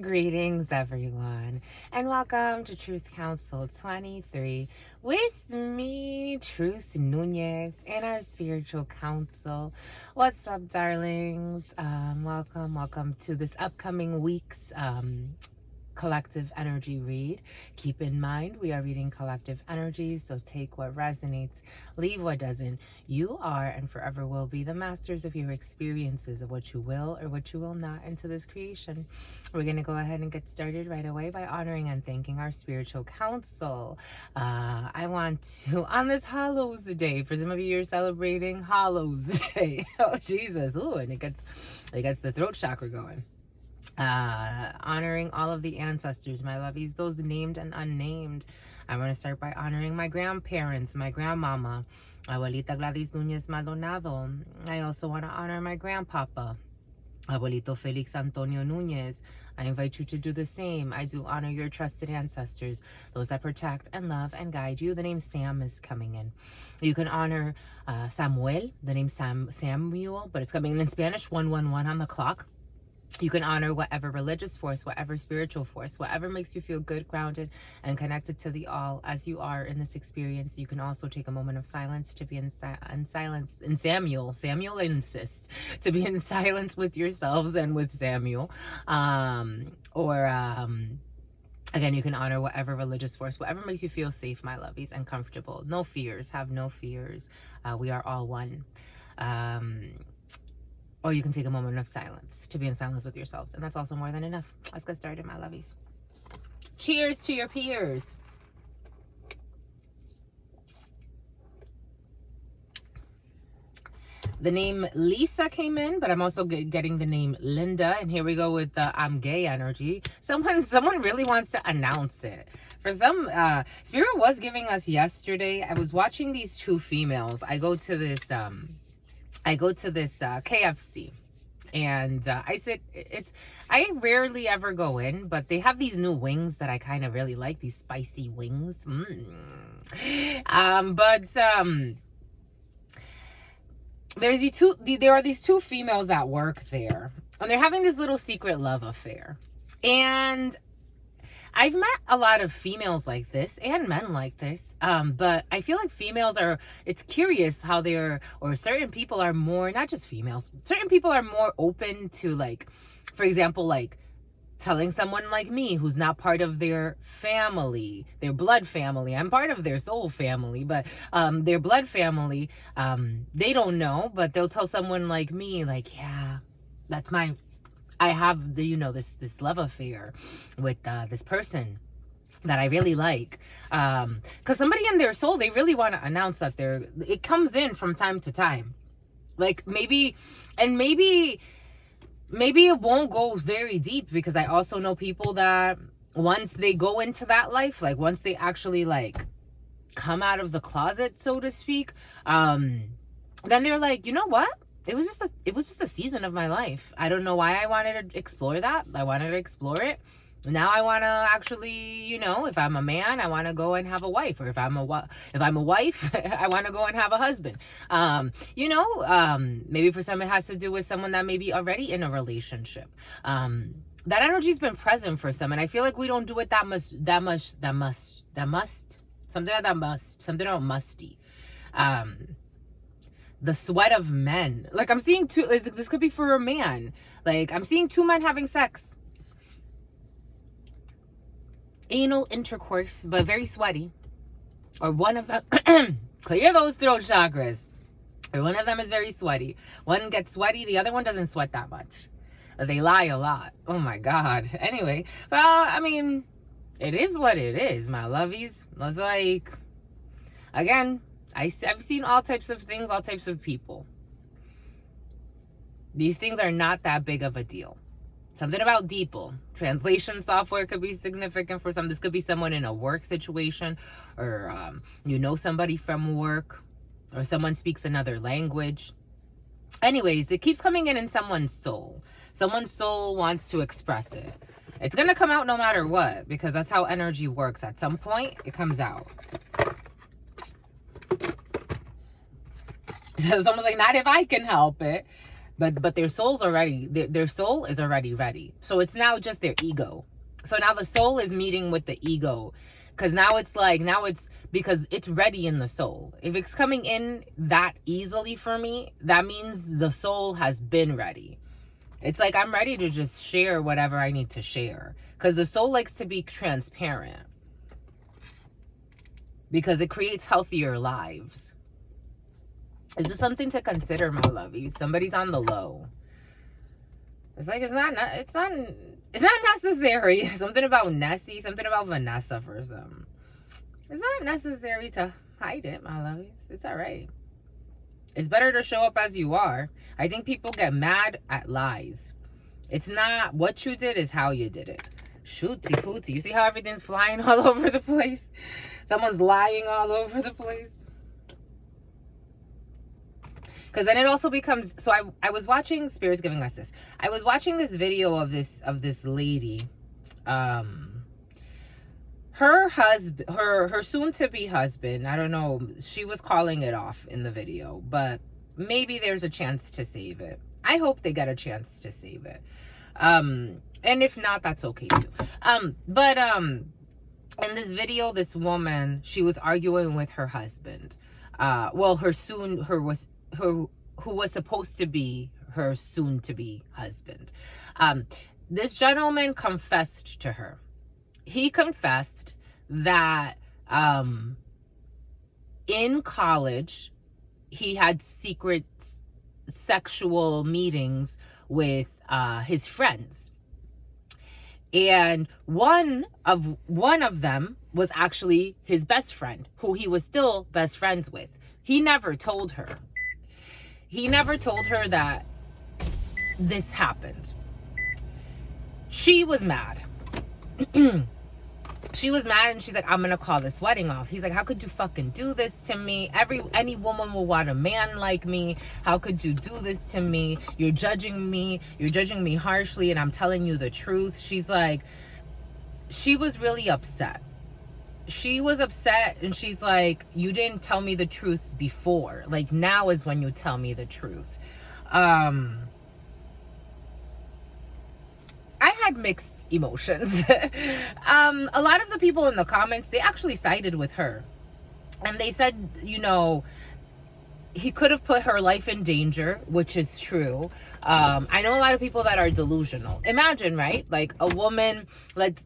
Greetings, everyone, and welcome to Truth Council 23 with me, Truth Nunez, and our spiritual council. What's up, darlings? Welcome to this upcoming week's collective energy read. Keep in mind, we are reading collective energies, so take what resonates, leave what doesn't. You are and forever will be the masters of your experiences, of what you will or what you will not into this creation. We're going to go ahead and get started right away by honoring and thanking our spiritual council. I want to, on this Hallows Day, for some of you, you're celebrating Hallows Day. Oh, Jesus. Ooh, and it gets the throat chakra going. Honoring all of the ancestors, my lovies, those named and unnamed. I'm going to start by honoring my grandparents, my grandmama, Abuelita Gladys Núñez Maldonado. I also want to honor my grandpapa, Abuelito Felix Antonio Núñez. I invite you to do the same. I do honor your trusted ancestors, those that protect and love and guide you. The name Sam is coming in. You can honor Samuel, the name Samuel, but it's coming in Spanish, 111 on the clock. You can honor whatever religious force, whatever spiritual force, whatever makes you feel good, grounded, and connected to the all as you are in this experience. You can also take a moment of silence to be in silence. And Samuel insists to be in silence with yourselves and with Samuel. Again, you can honor whatever religious force, whatever makes you feel safe, my lovies, and comfortable. No fears. Have no fears. We are all one. Or you can take a moment of silence to be in silence with yourselves. And that's also more than enough. Let's get started, my lovies. Cheers to your peers. The name Lisa came in, but I'm also getting the name Linda. And here we go with the I'm gay energy. Someone really wants to announce it. For some, Spirit was giving us yesterday. I was watching these two females. I go to this KFC, and I rarely ever go in, but they have these new wings that I kind of really like, these spicy wings. There are these two females that work there, and they're having this little secret love affair. And I've met a lot of females like this and men like this, but I feel like it's curious how certain people are more, not just females, certain people are more open to, like, for example, like telling someone like me who's not part of their family, their blood family. I'm part of their soul family, but their blood family, they don't know, but they'll tell someone like me, like, yeah, I have this love affair with this person that I really like, because somebody in their soul, they really want to announce that it comes in from time to time, like maybe it won't go very deep, because I also know people that once they go into that life, like once they actually like come out of the closet, so to speak, then they're like, you know what? It was just a season of my life. I don't know why I wanted to explore that. I wanted to explore it. Now I want to actually, if I'm a man, I want to go and have a wife. Or if I'm a wife, I want to go and have a husband. Maybe for some it has to do with someone that may be already in a relationship. That energy's been present for some, and I feel like we don't do it that much. Something about musty. The sweat of men. Like, I'm seeing this could be for a man. Like, I'm seeing two men having sex. Anal intercourse, but very sweaty. Or one of them, clear those throat chakras. Or one of them is very sweaty. One gets sweaty, the other one doesn't sweat that much. They lie a lot. Oh my God. Anyway, well, I mean, it is what it is, my lovies. It's like, again, I've seen all types of things, all types of people. These things are not that big of a deal. Something about DeepL. Translation software could be significant for some. This could be someone in a work situation, or somebody from work, or someone speaks another language. Anyways, it keeps coming in someone's soul. Someone's soul wants to express it. It's going to come out no matter what, because that's how energy works. At some point, it comes out. So it's almost like, not if I can help it. but their soul's already, their soul is already ready. So it's now just their ego. So now the soul is meeting with the ego, because now it's because it's ready in the soul. If it's coming in that easily for me, that means the soul has been ready. It's like I'm ready to just share whatever I need to share, because the soul likes to be transparent, because it creates healthier lives. It's just something to consider, my lovies. Somebody's on the low. It's like, it's not necessary. Something about Nessie, something about Vanessa for some. It's not necessary to hide it, my lovies. It's all right. It's better to show up as you are. I think people get mad at lies. It's not what you did, is how you did it. Shooty pooty. You see how everything's flying all over the place? Someone's lying all over the place. Because then it also becomes, so I was watching, Spirit's giving us this. I was watching this video of this lady. Her husband, her soon-to-be husband, I don't know, she was calling it off in the video, but maybe there's a chance to save it. I hope they get a chance to save it. And if not, that's okay too. But in this video, this woman, she was arguing with her husband. Who was supposed to be her soon-to-be husband. This gentleman confessed to her. He confessed that in college, he had secret sexual meetings with his friends. And one of them was actually his best friend, who he was still best friends with. He never told her. He never told her that this happened. She was mad. She was mad, and she's like, I'm gonna call this wedding off. He's like, how could you fucking do this to me? Any woman will want a man like me. How could you do this to me? You're judging me harshly, and I'm telling you the truth. She's like, she was really upset. She was upset, and she's like, you didn't tell me the truth before. Like, now is when you tell me the truth. I had mixed emotions. A lot of the people in the comments, they actually sided with her. And they said, you know, he could have put her life in danger, which is true. I know a lot of people that are delusional. Imagine, right? Like a woman, like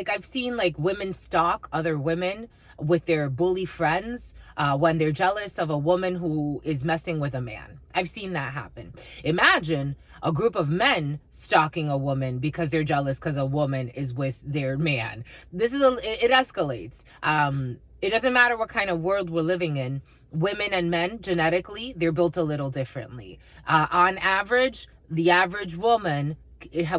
I've seen like women stalk other women with their bully friends when they're jealous of a woman who is messing with a man. I've seen that happen. Imagine a group of men stalking a woman because they're jealous because a woman is with their man. It escalates. It doesn't matter what kind of world we're living in. Women and men, genetically, they're built a little differently. On average, the average woman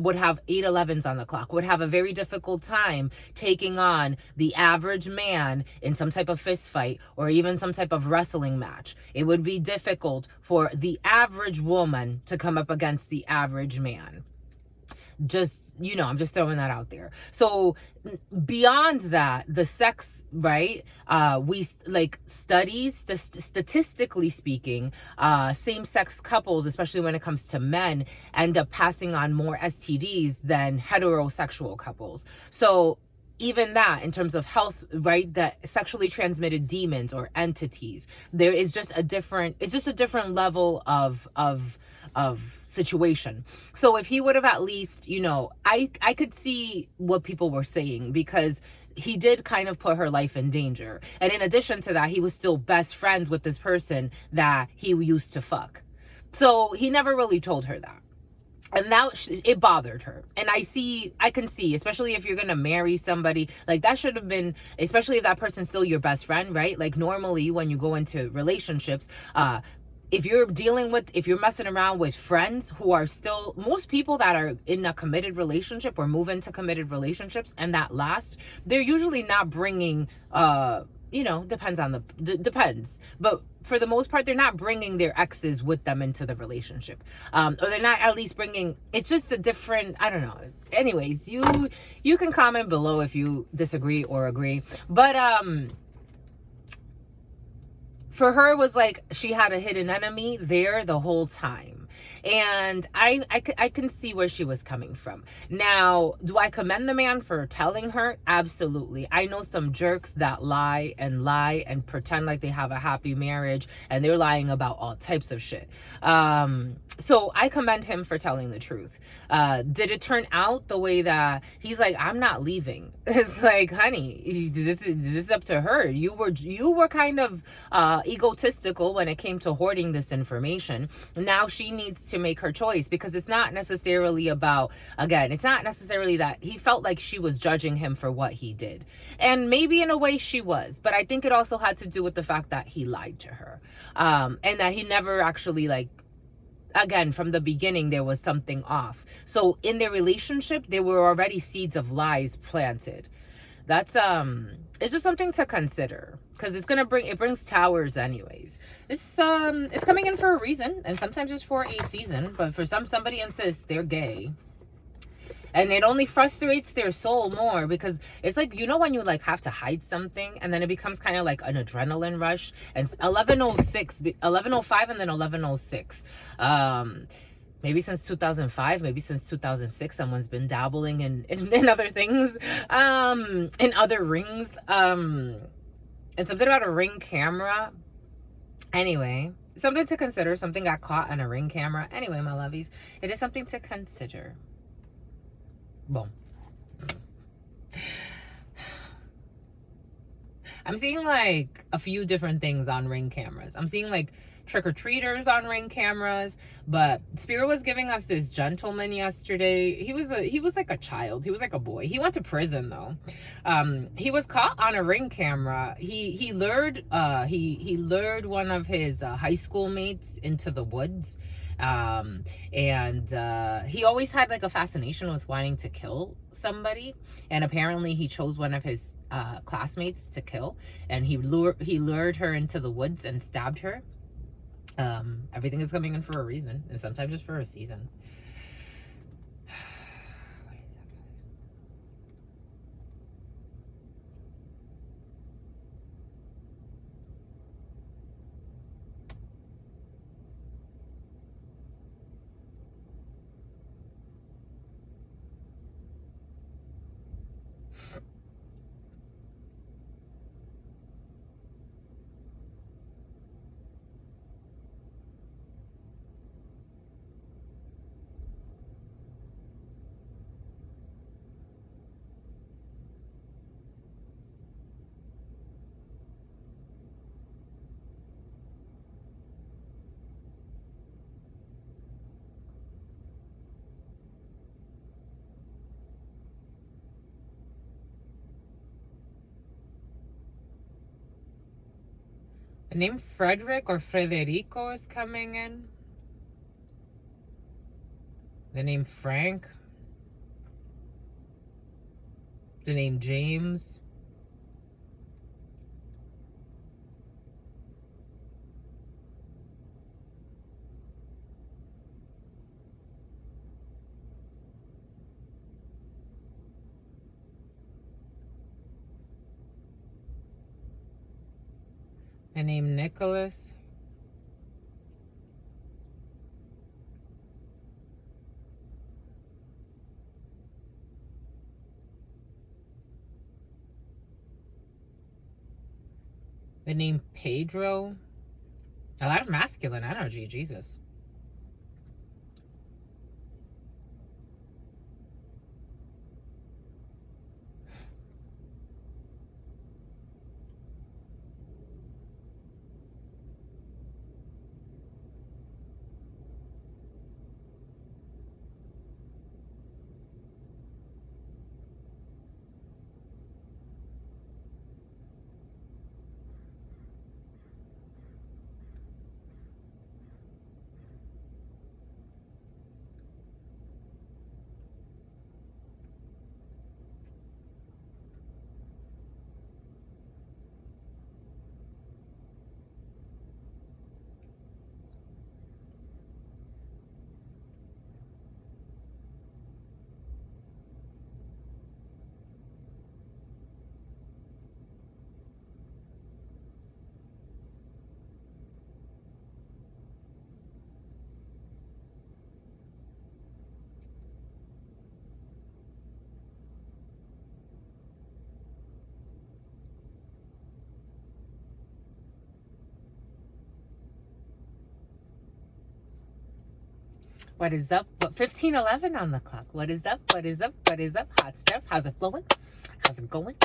would have 8 11s on the clock, would have a very difficult time taking on the average man in some type of fist fight or even some type of wrestling match. It would be difficult for the average woman to come up against the average man. Just, you know, I'm just throwing that out there. So beyond that, the sex, right? We like studies, statistically speaking, same-sex couples, especially when it comes to men, end up passing on more STDs than heterosexual couples. So even that, in terms of health, right, that sexually transmitted demons or entities, there is just a different, it's just a different level of situation. So if he would have at least, you know, I could see what people were saying, because he did kind of put her life in danger. And in addition to that, he was still best friends with this person that he used to fuck. So he never really told her that. And now it bothered her. And I can see, especially if you're going to marry somebody, like that should have been, especially if that person's still your best friend, right? Like normally when you go into relationships, if you're messing around with friends who are still, most people that are in a committed relationship or move into committed relationships and that last, they're usually not bringing, you know, depends. But for the most part, they're not bringing their exes with them into the relationship. Or they're not at least bringing, it's just a different, I don't know. Anyways, you can comment below if you disagree or agree. But, for her, it was like she had a hidden enemy there the whole time. And I can see where she was coming from. Now, do I commend the man for telling her? Absolutely. I know some jerks that lie and pretend like they have a happy marriage, and they're lying about all types of shit. So I commend him for telling the truth. Did it turn out the way that he's like, I'm not leaving? It's like, honey, this is up to her. You were kind of egotistical when it came to hoarding this information. Now she needs to make her choice, because it's not necessarily about, again, it's not necessarily that he felt like she was judging him for what he did. And maybe in a way she was, but I think it also had to do with the fact that he lied to her. And that he never actually, like, again, from the beginning, there was something off. So in their relationship, there were already seeds of lies planted. That's it's just something to consider, because it brings towers anyways. It's coming in for a reason, and sometimes it's for a season, but for somebody insists they're gay. And it only frustrates their soul more, because it's like, when you like have to hide something, and then it becomes kind of like an adrenaline rush. And 11:05 and then 11:06. Maybe since 2005, maybe since 2006, someone's been dabbling in other things, in other rings, and something about a Ring camera. Anyway, something to consider. Something got caught on a Ring camera. Anyway, my lovies, it is something to consider. Boom. I'm seeing like a few different things on Ring cameras. I'm seeing like trick-or-treaters on Ring cameras, but Spirit was giving us this gentleman yesterday. He was like a child. He was like a boy. He went to prison though. He was caught on a Ring camera. He lured one of his high school mates into the woods. And he always had like a fascination with wanting to kill somebody, and apparently he chose one of his classmates to kill, and he lured her into the woods and stabbed her. Everything is coming in for a reason, and sometimes just for a season. The name Frederick or Federico is coming in. The name Frank. The name James. The name Nicholas. The name Pedro. A lot of masculine energy, Jesus. What is up? What 15:11 on the clock? What is up? What is up? What is up? Hot stuff. How's it flowing? How's it going?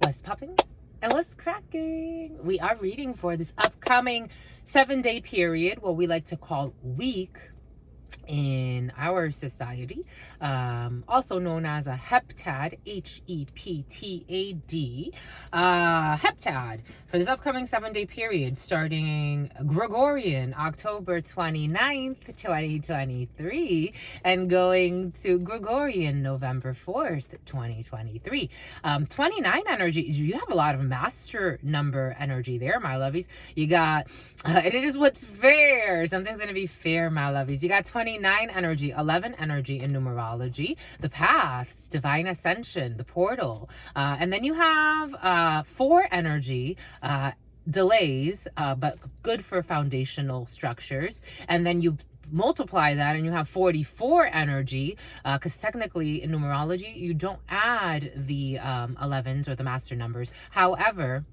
What's popping? And what's cracking? We are reading for this upcoming 7-day period, what we like to call week in our society, also known as a heptad, HEPTAD, heptad, for this upcoming 7-day period, starting Gregorian, October 29th, 2023, and going to Gregorian, November 4th, 2023. 29 energy, you have a lot of master number energy there, my lovies. You got, it is what's fair. Something's going to be fair, my lovies. You got 29 energy, 11 energy in numerology, the path, divine ascension, the portal, and then you have 4 energy, delays, but good for foundational structures, and then you multiply that and you have 44 energy, because technically in numerology you don't add the 11s or the master numbers. However,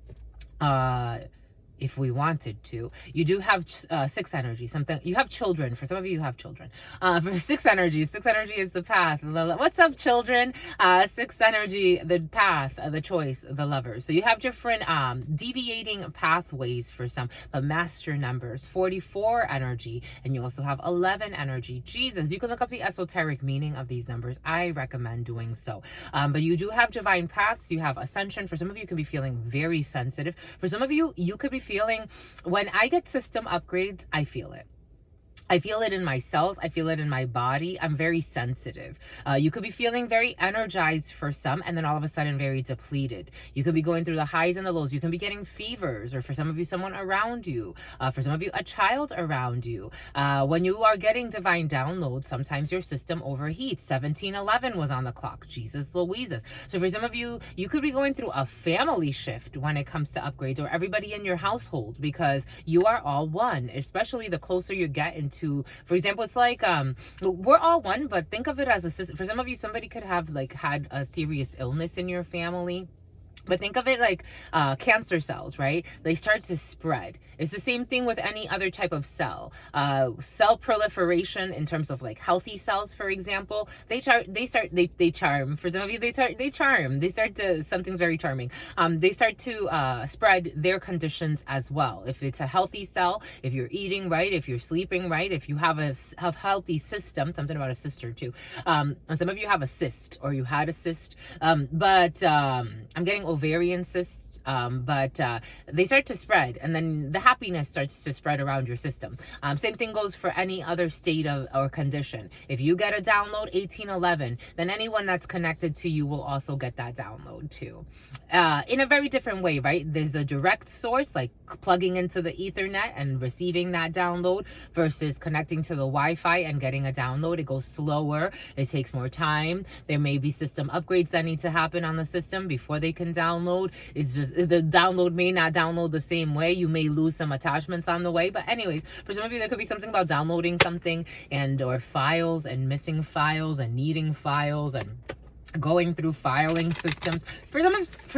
if we wanted to, you do have 6 energy. Something, you have children. For some of you have children. For 6 energy is the path. What's up, children? 6 energy, the path, the choice, the lovers. So you have different deviating pathways for some, but master numbers, 44 energy, and you also have 11 energy. Jesus, you can look up the esoteric meaning of these numbers. I recommend doing so. But you do have divine paths. You have ascension. For some of you, could be feeling very sensitive. For some of you, you could be feeling, when I get system upgrades, I feel it. I feel it in my cells. I feel it in my body. I'm very sensitive. You could be feeling very energized for some, and then all of a sudden very depleted. You could be going through the highs and the lows. You can be getting fevers, or for some of you, someone around you. For some of you, a child around you. When you are getting divine downloads, sometimes your system overheats. 1711 was on the clock. Jesus Louises. So for some of you, you could be going through a family shift when it comes to upgrades, or everybody in your household, because you are all one, especially the closer you get into, for example, it's like we're all one, but think of it as a system. For some of you, somebody could have like had a serious illness in your family. But think of it like cancer cells, right? They start to spread. It's the same thing with any other type of cell. Cell proliferation in terms of like healthy cells, for example, they charm. For some of you, they charm. They start to, something's very charming. They start to spread their conditions as well. If it's a healthy cell, if you're eating right, if you're sleeping right, if you have a healthy system, something about a sister too. And some of you have a cyst, or you had a cyst. But I'm getting ovarian cysts, but they start to spread, and then the happiness starts to spread around your system. Same thing goes for any other state of or condition. If you get a download 1811, then anyone that's connected to you will also get that download too, in a very different way, right? There's a direct source, like plugging into the Ethernet and receiving that download, versus connecting to the Wi-Fi and getting a download. It goes slower. It takes more time. There may be system upgrades that need to happen on the system before they can download. It's just the download may not download the same way. You may lose some attachments on the way. But anyways, for some of you, there could be something about downloading something, and or files, and missing files, and needing files, and going through filing systems. For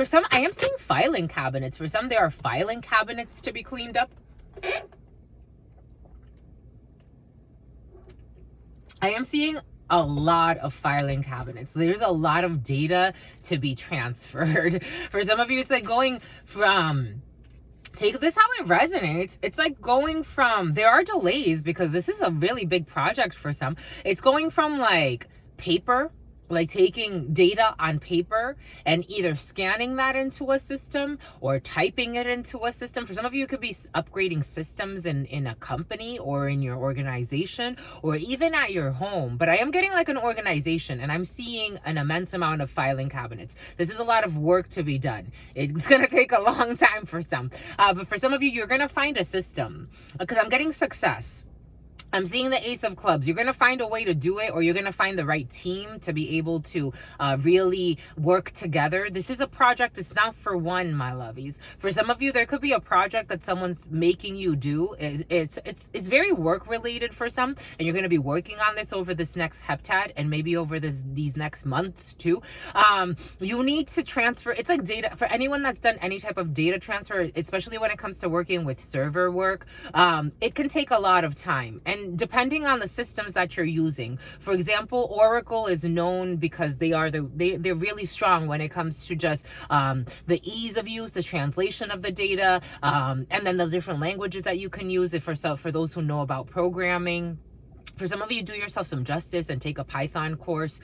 some, I am seeing filing cabinets. For some, there are filing cabinets to be cleaned up. I am seeing a lot of filing cabinets. There's a lot of data to be transferred. For some of you, it's like going from, take this how it resonates. It's like going from, there are delays because this is a really big project for some. It's going from like paper, like taking data on paper and either scanning that into a system or typing it into a system. For some of you, it could be upgrading systems in a company or in your organization or even at your home. But I am getting like an organization, and I'm seeing an immense amount of filing cabinets. This is a lot of work to be done. It's going to take a long time for some. But for some of you, you're going to find a system, because I'm getting success. I'm seeing the Ace of Clubs. You're going to find a way to do it, or you're going to find the right team to be able to really work together. This is a project that's not for one, my lovies. For some of you, there could be a project that someone's making you do. It's very work related for some, and you're going to be working on this over this next heptad, and maybe over these next months too. You need to transfer. It's like data for anyone that's done any type of data transfer, especially when it comes to working with server work. It can take a lot of time, and and depending on the systems that you're using. For example, Oracle is known because they're really strong when it comes to just the ease of use, the translation of the data, and then the different languages that you can use it for those who know about programming. For some of you, do yourself some justice and take a Python course,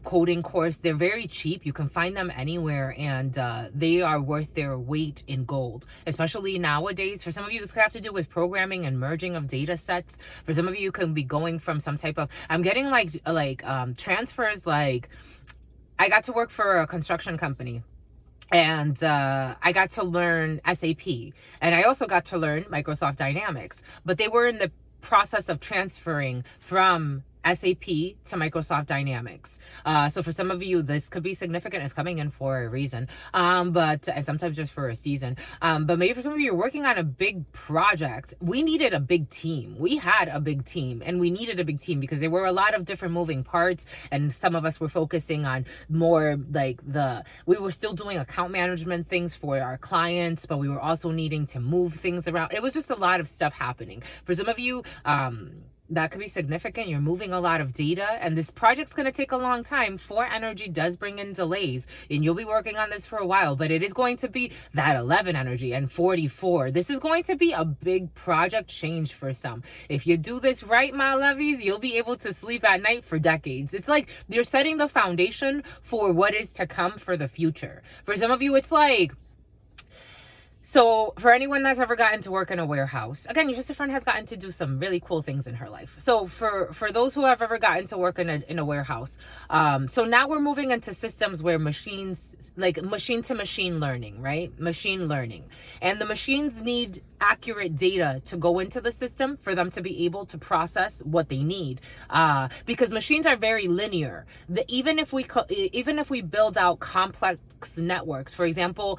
coding course. They're very cheap. You can find them anywhere, and they are worth their weight in gold, especially nowadays. For some of you, this could have to do with programming and merging of data sets. For some of you, can be going from some type of, I'm getting transfers. Like, I got to work for a construction company, and I got to learn SAP, and I also got to learn Microsoft Dynamics, but they were in the process of transferring from SAP to Microsoft Dynamics. So for some of you, this could be significant. It's coming in for a reason, and sometimes just for a season. But maybe for some of you, you're working on a big project. We needed a big team. We had a big team, and we needed a big team because there were a lot of different moving parts, and some of us were focusing on more like we were still doing account management things for our clients, but we were also needing to move things around. It was just a lot of stuff happening. For some of you, that could be significant. You're moving a lot of data, and this project's going to take a long time. 4 energy does bring in delays, and you'll be working on this for a while, but it is going to be that 11 energy and 44. This is going to be a big project change for some. If you do this right, my lovies, you'll be able to sleep at night for decades. It's like you're setting the foundation for what is to come for the future. For some of you, it's like, so for anyone that's ever gotten to work in a warehouse, again, your sister friend has gotten to do some really cool things in her life. So for those who have ever gotten to work in a warehouse, so now we're moving into systems where machines, like machine to machine learning, right? Machine learning. And the machines need accurate data to go into the system for them to be able to process what they need, because machines are very linear. Even if we build out complex networks, for example,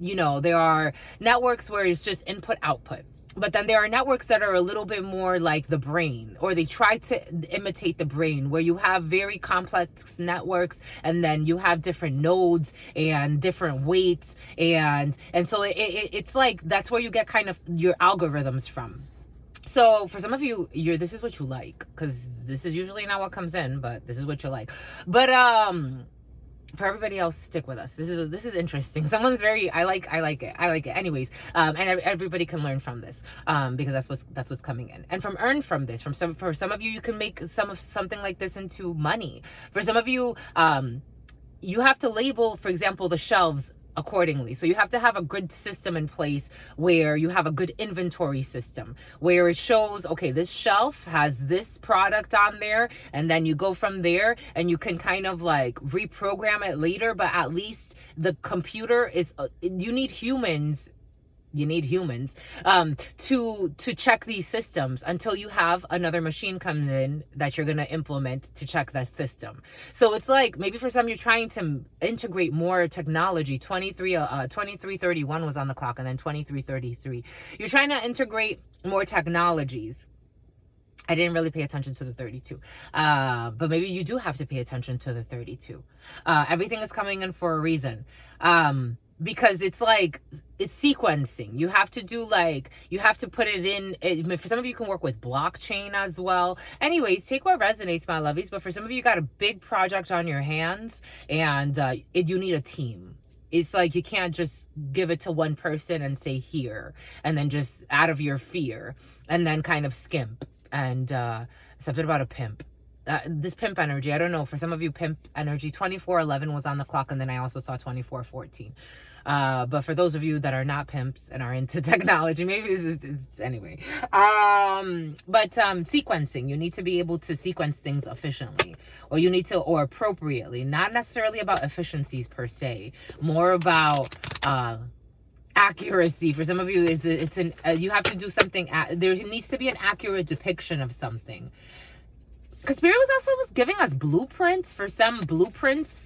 there are networks where it's just input output, but then there are networks that are a little bit more like the brain, or they try to imitate the brain, where you have very complex networks, and then you have different nodes and different weights, and so it's like that's where you get kind of your algorithms from. So for some of you, this is what you like, because this is usually not what comes in, but this is what you like. But for everybody else, stick with us. This is interesting. Someone's very, I like it. Anyways, and everybody can learn from this, because that's what's coming in. And earn from this. For some of you, you can make something like this into money. For some of you, you have to label, for example, the shelves accordingly. So you have to have a good system in place where you have a good inventory system where it shows, okay, this shelf has this product on there, and then you go from there and you can kind of like reprogram it later, but at least the computer is, you need humans to check these systems until you have another machine come in that you're going to implement to check that system. So it's like, maybe for some, you're trying to integrate more technology. 2331 was on the clock, and then 2333. You're trying to integrate more technologies. I didn't really pay attention to the 32. But maybe you do have to pay attention to the 32. Everything is coming in for a reason. Because it's like, it's sequencing. You have to put it in. For some of you, can work with blockchain as well. Anyways, take what resonates, my lovies. But for some of you, got a big project on your hands, and you need a team. It's like you can't just give it to one person and say here, and then just out of your fear, and then kind of skimp. And something about a pimp. This pimp energy, I don't know. For some of you, pimp energy, 2411 was on the clock, and then I also saw 2414. But for those of you that are not pimps and are into technology, maybe it's anyway. But sequencing, you need to be able to sequence things efficiently, or appropriately. Not necessarily about efficiencies per se, more about accuracy. For some of you, you have to do something. There needs to be an accurate depiction of something. Because Spirit was giving us blueprints for some blueprints.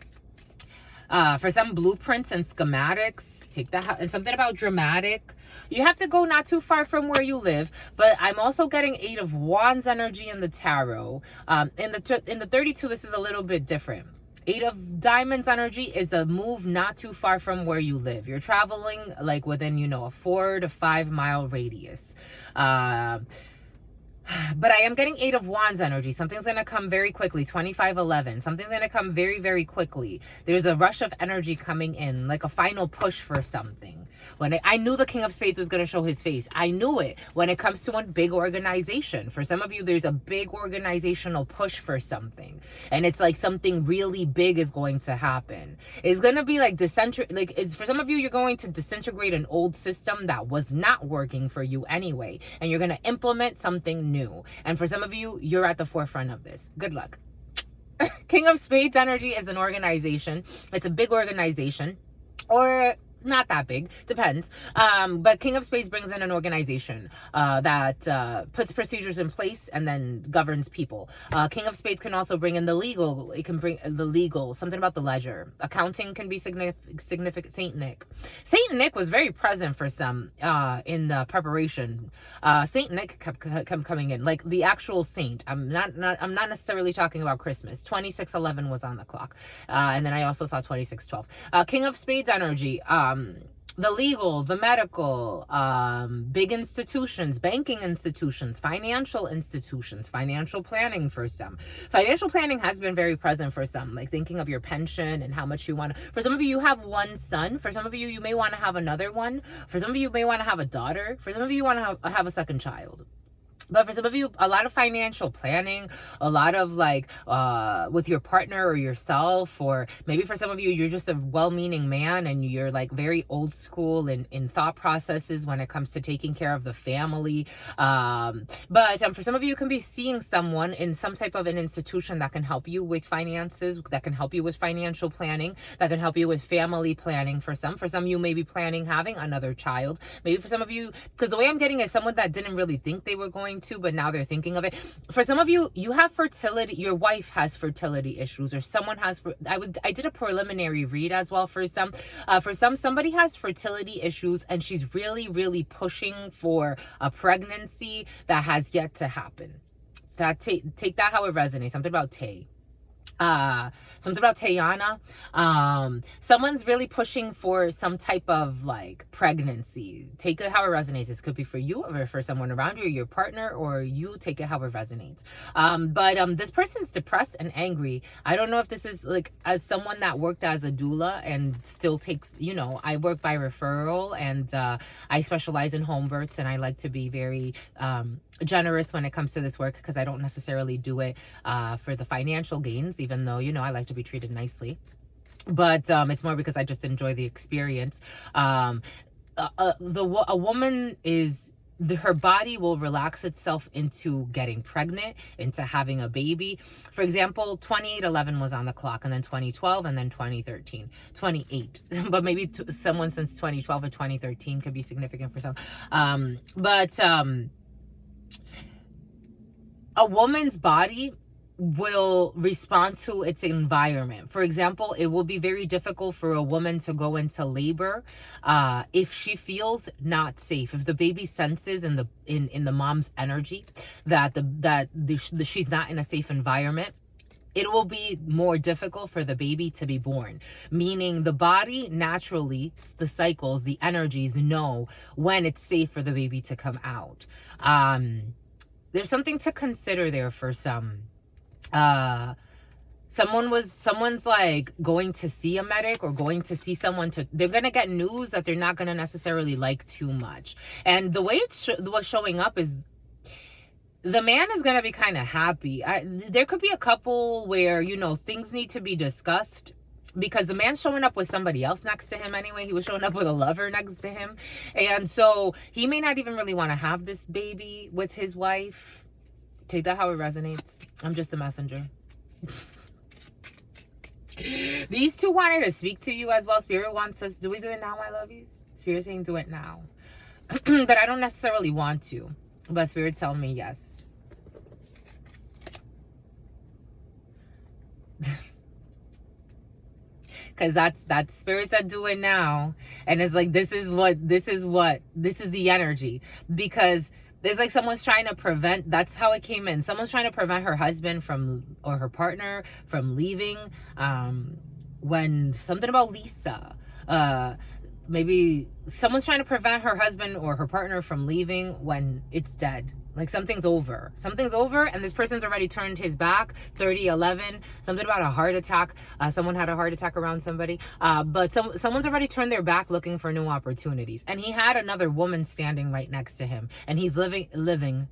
For some blueprints and schematics. Take that. And something about dramatic. You have to go not too far from where you live. But I'm also getting 8 of Wands energy in the tarot. In the 32, this is a little bit different. 8 of Diamonds energy is a move not too far from where you live. You're traveling like within, a 4 to 5 mile radius. But I am getting 8 of Wands energy. Something's going to come very quickly. 2511. Something's going to come very, very quickly. There's a rush of energy coming in, like a final push for something. When I knew the King of Spades was going to show his face. I knew it when it comes to one big organization. For some of you, there's a big organizational push for something. And it's like something really big is going to happen. It's going to be like for some of you, you're going to disintegrate an old system that was not working for you anyway. And you're going to implement something new. And for some of you, you're at the forefront of this. Good luck. King of Spades energy is an organization. It's a big organization, or not that big, depends. But King of Spades brings in an organization that puts procedures in place and then governs people. King of Spades can also bring in the legal. It can bring the legal, something about the ledger. Accounting can be significant. Saint Nick was very present for some in the preparation. Saint Nick kept coming in, like the actual saint. I'm not necessarily talking about Christmas. 2611 was on the clock, and then I also saw 2612. King of Spades energy. The legal, the medical, big institutions, banking institutions, financial planning for some. Financial planning has been very present for some, like thinking of your pension and how much you want to. For some of you, you have one son. For some of you, you may want to have another one. For some of you, you may want to have a daughter. For some of you, you want to have a second child. But for some of you, a lot of financial planning, a lot of like with your partner or yourself, or maybe for some of you, you're just a well-meaning man and you're like very old school in thought processes when it comes to taking care of the family. But for some of you, you can be seeing someone in some type of an institution that can help you with finances, that can help you with financial planning, that can help you with family planning for some. For some, you may be planning having another child. Maybe for some of you, because the way I'm getting is someone that didn't really think they were going to, but now they're thinking of it. For some of you, you have fertility, your wife has fertility issues, or someone has, I did a preliminary read as well for some. Somebody has fertility issues and she's really, really pushing for a pregnancy that has yet to happen. That take that how it resonates. Something about Tayana. Someone's really pushing for some type of like pregnancy. Take it how it resonates. This could be for you or for someone around you, or your partner, or you take it how it resonates. But this person's depressed and angry. I don't know if this is like, as someone that worked as a doula and still takes, I work by referral, and I specialize in home births, and I like to be very generous when it comes to this work, because I don't necessarily do it for the financial gains, even though I like to be treated nicely, but it's more because I just enjoy the experience. A woman is, her body will relax itself into getting pregnant, into having a baby. For example, 2811 was on the clock, and then 2012, and then 2013, 28. But maybe someone since 2012 or 2013 could be significant for some. A woman's body will respond to its environment. For example, it will be very difficult for a woman to go into labor if she feels not safe. If the baby senses in the mom's energy that she's not in a safe environment, it will be more difficult for the baby to be born. Meaning the body naturally, the cycles, the energies know when it's safe for the baby to come out. There's something to consider there for some. Someone's like going to see a medic or going to see someone they're going to get news that they're not going to necessarily like too much. And the way what's showing up is the man is going to be kind of happy. There could be a couple where, things need to be discussed, because the man's showing up with somebody else next to him anyway. He was showing up with a lover next to him. And so he may not even really want to have this baby with his wife. Take that how it resonates. I'm just a messenger. These two wanted to speak to you as well. Spirit wants us. Do we do it now, my lovies? Spirit saying do it now. But I don't necessarily want to. But Spirit tell me yes. Because that's Spirit said do it now. And it's like, this is the energy. Because there's like someone's trying to prevent, that's how it came in. Someone's trying to prevent her husband or her partner from leaving. When something about Lisa, maybe someone's trying to prevent her husband or her partner from leaving when it's dead. Like something's over. Something's over, and this person's already turned his back. 30-11. Something about a heart attack. Someone had a heart attack around somebody. But someone's already turned their back looking for new opportunities. And he had another woman standing right next to him. And he's living in,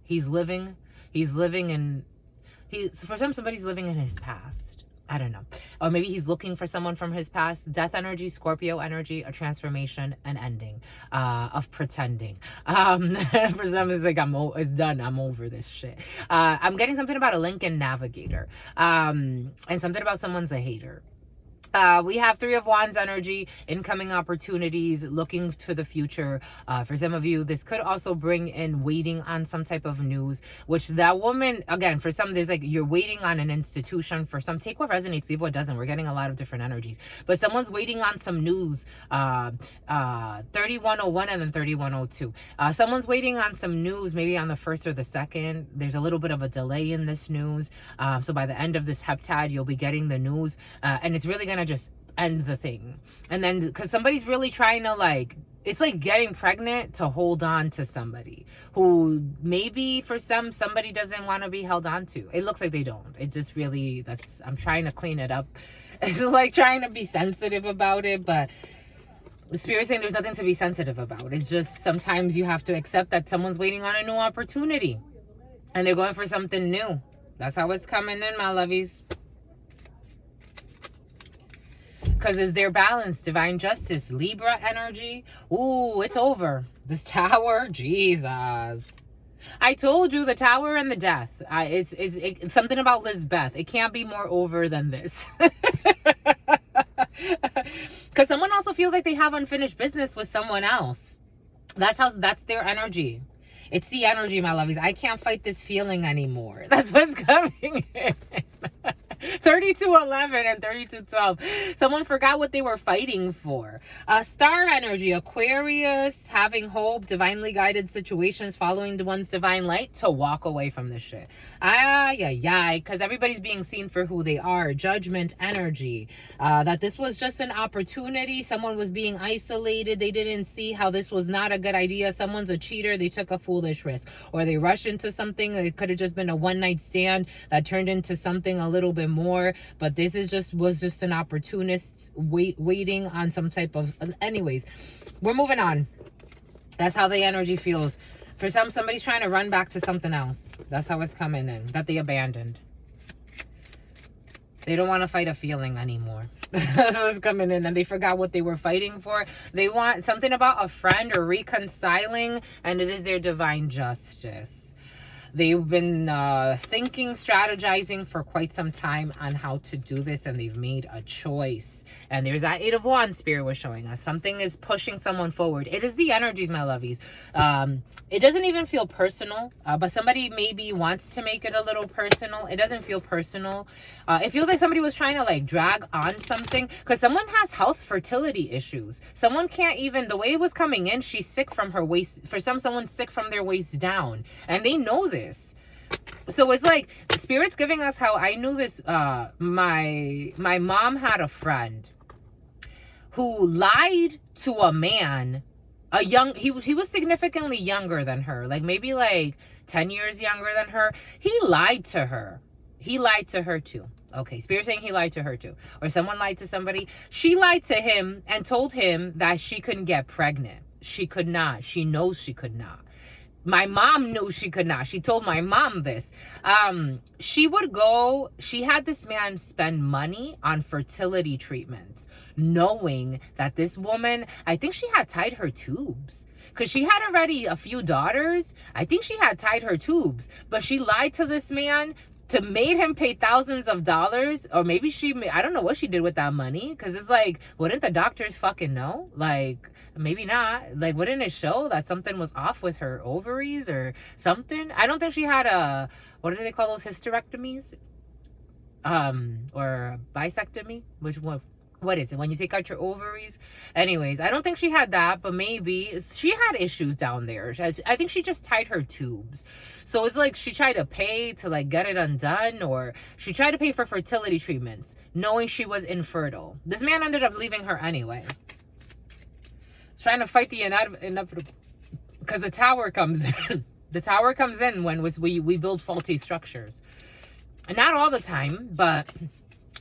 for somebody's living in his past. I don't know. Or maybe he's looking for someone from his past. Death energy, Scorpio energy, a transformation, an ending of pretending. For some, it's like, it's done. I'm over this shit. I'm getting something about a Lincoln Navigator. And something about someone's a hater. We have Three of Wands energy, incoming opportunities, looking to the future. For some of you, this could also bring in waiting on some type of news, which that woman, again, for some, there's like, you're waiting on an institution. For some, take what resonates, leave what doesn't. We're getting a lot of different energies. But someone's waiting on some news, 3101 and then 3102. Someone's waiting on some news, maybe on the 1st or the 2nd. There's a little bit of a delay in this news. So by the end of this heptad, you'll be getting the news. And it's really going to just end the thing. And then because somebody's really trying to, like, it's like getting pregnant to hold on to somebody who maybe for somebody doesn't want to be held on to. It looks like they don't. It just really, I'm trying to clean it up. It's like trying to be sensitive about it, but the Spirit's saying there's nothing to be sensitive about. It's just sometimes you have to accept that someone's waiting on a new opportunity and they're going for something new. That's how it's coming in, my lovies. Because it's their balance, divine justice, Libra energy. Ooh, it's over. This Tower, Jesus. I told you, the Tower and the Death. It's something about Lizbeth. It can't be more over than this. Because someone also feels like they have unfinished business with someone else. That's their energy. It's the energy, my lovies. I can't fight this feeling anymore. That's what's coming in. 3211 and 3212. Someone forgot what they were fighting for. Star energy, Aquarius, having hope, divinely guided situations, following the one's divine light to walk away from this shit. Because everybody's being seen for who they are. Judgment energy. That this was just an opportunity. Someone was being isolated. They didn't see how this was not a good idea. Someone's a cheater. They took a foolish risk. Or they rushed into something. It could have just been a one-night stand that turned into something a little bit more, but this was just an opportunist waiting on some type of, anyways, we're moving on. That's how the energy feels. For somebody's trying to run back to something else. That's how it's coming in, that they abandoned. They don't want to fight a feeling anymore. That's what's coming in, and they forgot what they were fighting for. They want something about a friend or reconciling, and it is their divine justice. They've been thinking, strategizing for quite some time on how to do this, and they've made a choice. And there's that 8 of Wands Spirit was showing us. Something is pushing someone forward. It is the energies, my lovies. It doesn't even feel personal, but somebody maybe wants to make it a little personal. It doesn't feel personal. It feels like somebody was trying to like drag on something, because someone has health fertility issues. Someone can't even, the way it was coming in, she's sick from her waist. For someone's sick from their waist down, and they know this. So it's like Spirit's giving us how I knew this. My mom had a friend who lied to a man, he was significantly younger than her, like maybe like 10 years younger than her. He lied to her. He lied to her too. Okay, Spirit saying he lied to her too. Or someone lied to somebody. She lied to him and told him that she couldn't get pregnant. She could not. She knows she could not. My mom knew she could not. She told my mom this. She had this man spend money on fertility treatments, knowing that this woman, I think she had tied her tubes. Because she had already a few daughters. I think she had tied her tubes. But she lied to this man to made him pay thousands of dollars. Or maybe I don't know what she did with that money. Because it's like, wouldn't the doctors fucking know? Like, maybe not. Like, wouldn't it show that something was off with her ovaries or something? I don't think she had what do they call those, hysterectomies? Or bisectomy? Which one? What is it? When you take out your ovaries? Anyways, I don't think she had that, but maybe she had issues down there. I think she just tied her tubes. So it's like she tried to pay to like get it undone, or she tried to pay for fertility treatments, knowing she was infertile. This man ended up leaving her anyway. Trying to fight the inevitable, because the Tower comes in. The tower comes in when we build faulty structures. And not all the time, but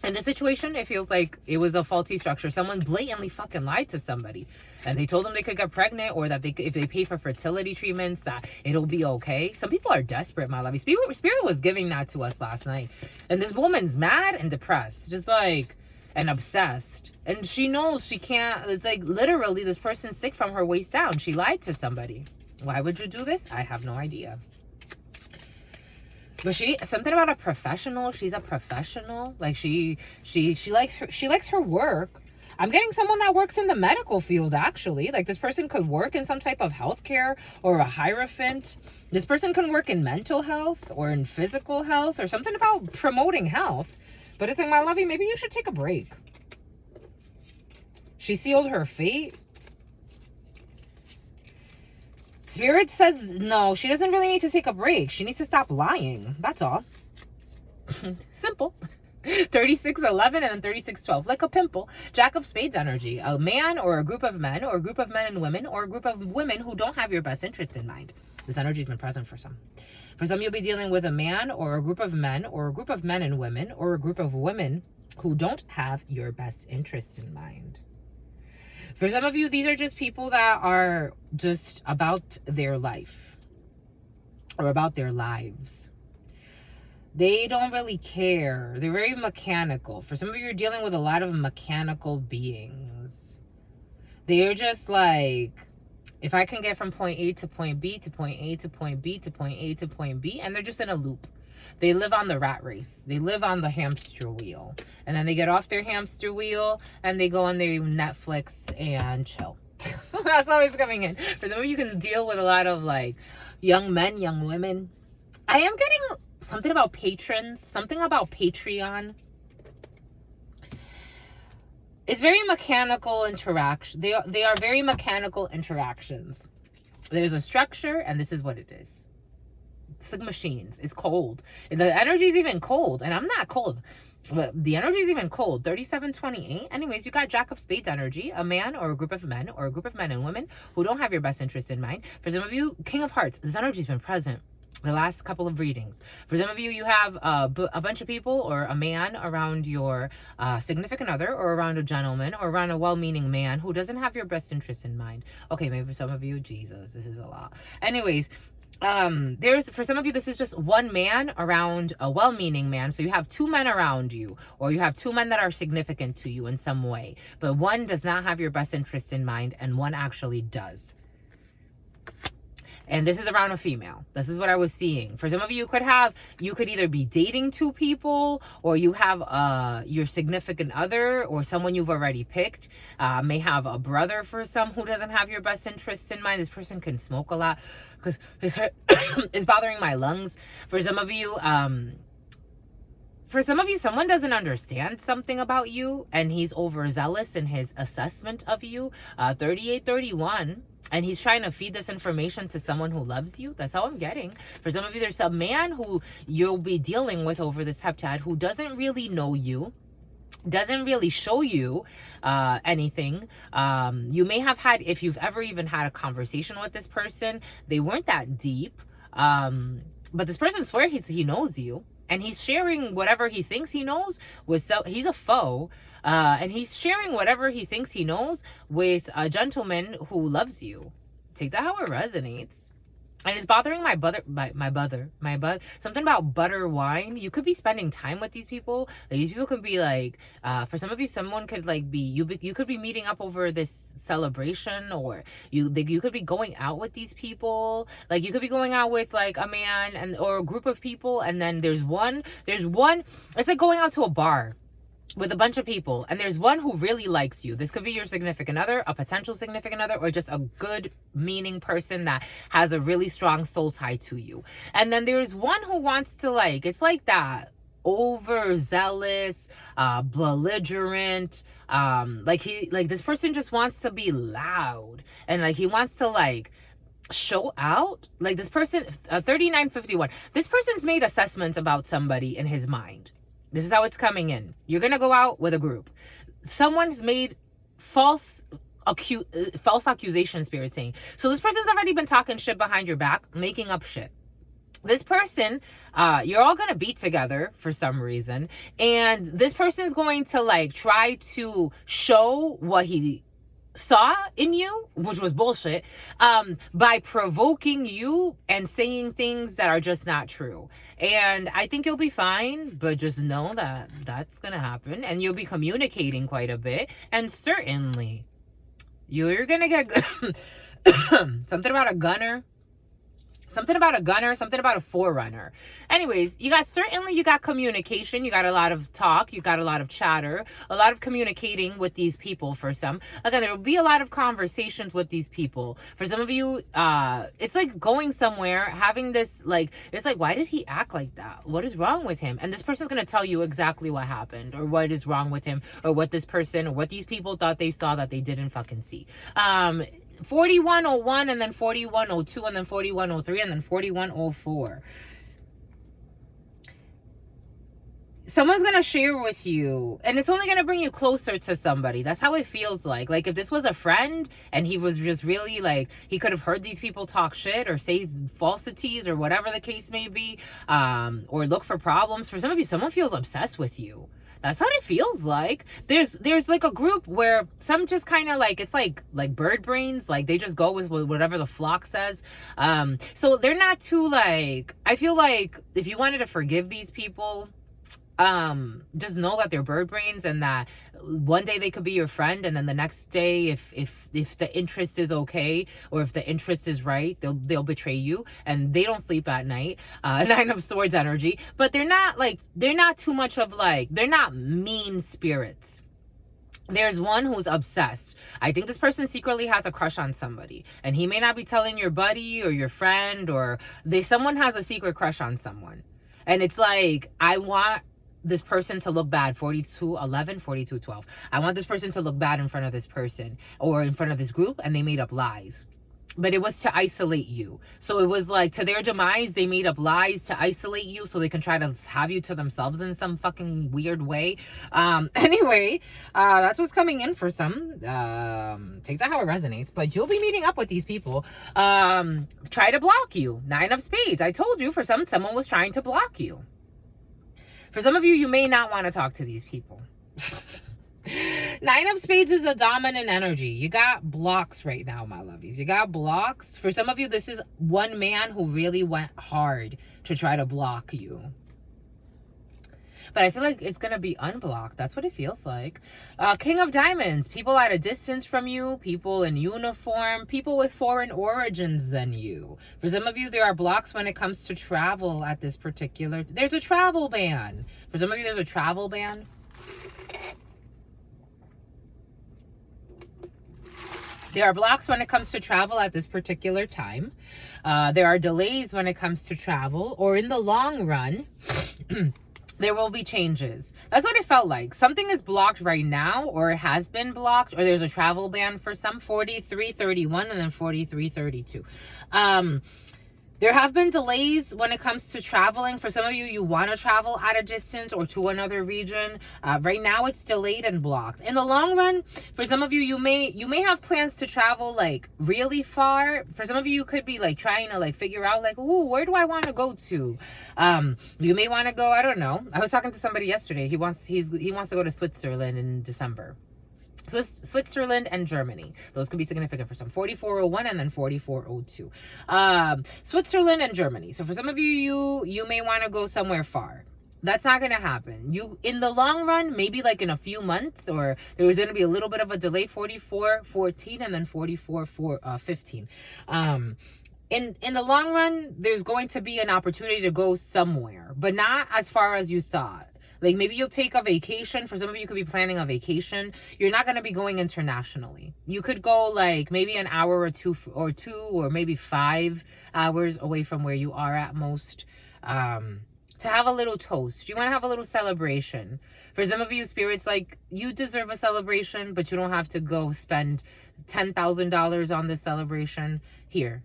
in this situation, it feels like it was a faulty structure. Someone blatantly fucking lied to somebody. And they told them they could get pregnant, or that if they pay for fertility treatments, that it'll be okay. Some people are desperate, my love. Spirit was giving that to us last night. And this woman's mad and depressed. Just like, and obsessed. And she knows she can't. It's like literally this person's sick from her waist down. She lied to somebody. Why would you do this? I have no idea. But something about a professional. She's a professional. Like she likes her work. I'm getting someone that works in the medical field, actually. Like, this person could work in some type of healthcare or a hierophant. This person can work in mental health or in physical health or something about promoting health. But it's like, my lovey, maybe you should take a break. She sealed her fate. Spirit says, no, she doesn't really need to take a break. She needs to stop lying. That's all. Simple. 3611 and then 3612, like a pimple. Jack of Spades energy. A man or a group of men, or a group of men and women, or a group of women who don't have your best interest in mind. This energy has been present for some. For some, you'll be dealing with a man or a group of men, or a group of men and women, or a group of women who don't have your best interest in mind. For some of you, these are just people that are just about their life or about their lives. They don't really care. They're very mechanical. For some of you, you're dealing with a lot of mechanical beings. They're just like, if I can get from point A to point B to point A to point B to point A to point B, and they're just in a loop. They live on the rat race. They live on the hamster wheel. And then they get off their hamster wheel and they go on their Netflix and chill. That's always coming in. For some of you, can deal with a lot of like young men, young women. I am getting something about patrons, something about Patreon. It's very mechanical interaction. They are very mechanical interactions. There's a structure, and this is what it is. It's like machines. It's cold. The energy is even cold, and I'm not cold. But the energy is even cold. 3728. Anyways, you got Jack of Spades energy. A man or a group of men, or a group of men and women who don't have your best interest in mind. For some of you, King of Hearts. This energy's been present the last couple of readings. For some of you, you have a bunch of people or a man around your significant other, or around a gentleman, or around a well-meaning man who doesn't have your best interest in mind. Okay, maybe for some of you, Jesus, this is a lot. Anyways, for some of you, this is just one man around a well-meaning man. So you have two men around you, or you have two men that are significant to you in some way, but one does not have your best interest in mind and one actually does. And this is around a female. This is what I was seeing. For some of you, you could either be dating two people, or you have your significant other, or someone you've already picked may have a brother for some who doesn't have your best interests in mind. This person can smoke a lot because it's bothering my lungs. For some of you, someone doesn't understand something about you, and he's overzealous in his assessment of you. 3831. And he's trying to feed this information to someone who loves you. That's how I'm getting. For some of you, there's a man who you'll be dealing with over this heptad who doesn't really know you, doesn't really show you anything. You may have had, if you've ever even had a conversation with this person, they weren't that deep. But this person swears he knows you. And he's sharing whatever he thinks he knows he's a foe. And he's sharing whatever he thinks he knows with a gentleman who loves you. Take that how it resonates. And it's bothering my something about butter wine. You could be spending time with these people. These people could be like, for some of you, someone could like be, you could be meeting up over this celebration, or you could be going out with these people. Like, you could be going out with like a man or a group of people. And then there's one, it's like going out to a bar with a bunch of people, and there's one who really likes you. This could be your significant other, a potential significant other, or just a good meaning person that has a really strong soul tie to you. And then there's one who wants to like, it's like that overzealous, belligerent, like this person just wants to be loud, and like he wants to like show out. Like this person, 3951, this person's made assessments about somebody in his mind. This is how it's coming in. You're going to go out with a group. Someone's made false false accusation spirit saying. So this person's already been talking shit behind your back, making up shit. This person, you're all gonna be together for some reason, and this person's going to like try to show what he saw in you, which was bullshit, by provoking you and saying things that are just not true. And I think you'll be fine, but just know that that's gonna happen, and you'll be communicating quite a bit, and certainly you're gonna get something about a gunner. Something about a forerunner. Anyways, you got communication, you got a lot of talk, you got a lot of chatter, a lot of communicating with these people for some. Again, there will be a lot of conversations with these people. For some of you, it's like going somewhere, having this, like, it's like, why did he act like that? What is wrong with him? And this person's going to tell you exactly what happened, or what is wrong with him, or what this person, or what these people thought they saw that they didn't fucking see. 4101, and then 4102, and then 4103, and then 4104. Someone's gonna share with you, and it's only gonna bring you closer to somebody. That's how it feels like. Like, if this was a friend and he was just really like, he could have heard these people talk shit or say falsities or whatever the case may be, or look for problems. For some of you, someone feels obsessed with you. That's what it feels like. There's like a group where some just kind of like, it's like bird brains, like they just go with whatever the flock says. So they're not too like, I feel like if you wanted to forgive these people, just know that they're bird brains, and that one day they could be your friend, and then the next day, if the interest is okay, or if the interest is right, they'll betray you, and they don't sleep at night. Nine of Swords energy, but they're not too much of like, they're not mean spirits. There's one who's obsessed. I think this person secretly has a crush on somebody, and he may not be telling your buddy or your friend, or someone has a secret crush on someone, and it's like, I want this person to look bad. 4211, 4212. I want this person to look bad in front of this person or in front of this group, and they made up lies. But it was to isolate you. So it was like, to their demise, they made up lies to isolate you so they can try to have you to themselves in some fucking weird way. Anyway, that's what's coming in for some. Take that how it resonates. But you'll be meeting up with these people. Try to block you. 9 of Spades. I told you, for someone was trying to block you. For some of you, you may not want to talk to these people. 9 of Spades is a dominant energy. You got blocks right now, my lovies. You got blocks. For some of you, this is one man who really went hard to try to block you. But I feel like it's going to be unblocked. That's what it feels like. King of Diamonds. People at a distance from you. People in uniform. People with foreign origins than you. For some of you, there are blocks when it comes to travel at this particular... There's a travel ban. For some of you, there's a travel ban. There are blocks when it comes to travel at this particular time. There are delays when it comes to travel. Or in the long run... there will be changes. That's what it felt like. Something is blocked right now, or it has been blocked, or there's a travel ban for some. 4331, and then 4332. There have been delays when it comes to traveling. For some of you, you want to travel at a distance or to another region. Right now, it's delayed and blocked. In the long run, for some of you, you may have plans to travel like really far. For some of you, you could be like trying to like figure out like, ooh, where do I want to go to? You may want to go, I don't know. I was talking to somebody yesterday. He wants to go to Switzerland in December. Switzerland and Germany. Those could be significant for some. 4401 and then 4402. Switzerland and Germany. So for some of you, you may want to go somewhere far. That's not going to happen. In the long run, maybe like in a few months, or there's going to be a little bit of a delay. 4414 and then 4415. In the long run, there's going to be an opportunity to go somewhere, but not as far as you thought. Like, maybe you'll take a vacation. For some of you, could be planning a vacation. You're not going to be going internationally. You could go like maybe an hour or two, or maybe 5 hours away from where you are at most, to have a little toast. You want to have a little celebration. For some of you, spirits, like, you deserve a celebration, but you don't have to go spend $10,000 on this celebration. Here,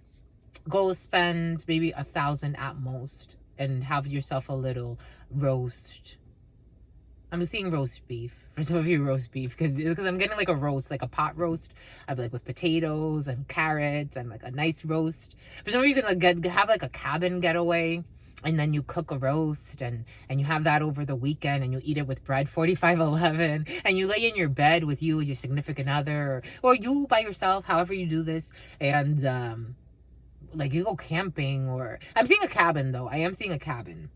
go spend maybe $1,000 at most and have yourself a little roast. I'm seeing roast beef. For some of you, roast beef. Because I'm getting like a roast, like a pot roast. I'd be like with potatoes and carrots and like a nice roast. For some of you, you can like have like a cabin getaway. And then you cook a roast and you have that over the weekend and you eat it with bread, 4511. And you lay in your bed with you and your significant other. Or you by yourself, however you do this. And like you go camping or... I'm seeing a cabin though. I am seeing a cabin.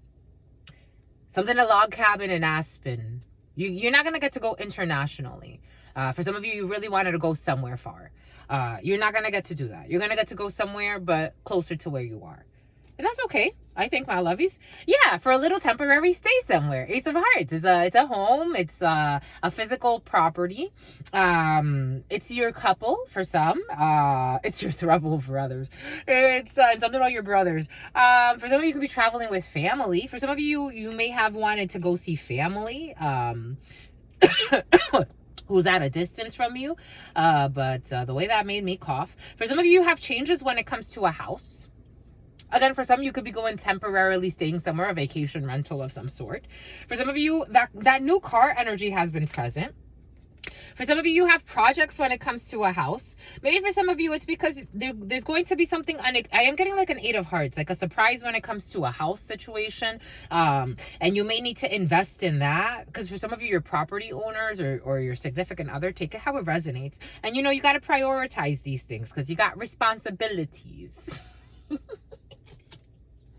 Something, a log cabin in Aspen. You're not going to get to go internationally. For some of you, you really wanted to go somewhere far. You're not going to get to do that. You're going to get to go somewhere, but closer to where you are. And that's okay. I think, my lovies. Yeah, for a little temporary stay somewhere. Ace of Hearts. It's a home. It's a physical property. It's your couple for some. It's your throuple for others. It's something about your brothers. For some of you, you could be traveling with family. For some of you, you may have wanted to go see family. Who's at a distance from you. But the way that made me cough. For some of you, you have changes when it comes to a house. Again, for some, you could be going temporarily staying somewhere, a vacation rental of some sort. For some of you, that new car energy has been present. For some of you, you have projects when it comes to a house. Maybe for some of you, it's because there's going to be something... I am getting like an 8 of Hearts, like a surprise when it comes to a house situation. And you may need to invest in that. Because for some of you, your property owners or your significant other, take it how it resonates. And you know, you got to prioritize these things because you got responsibilities.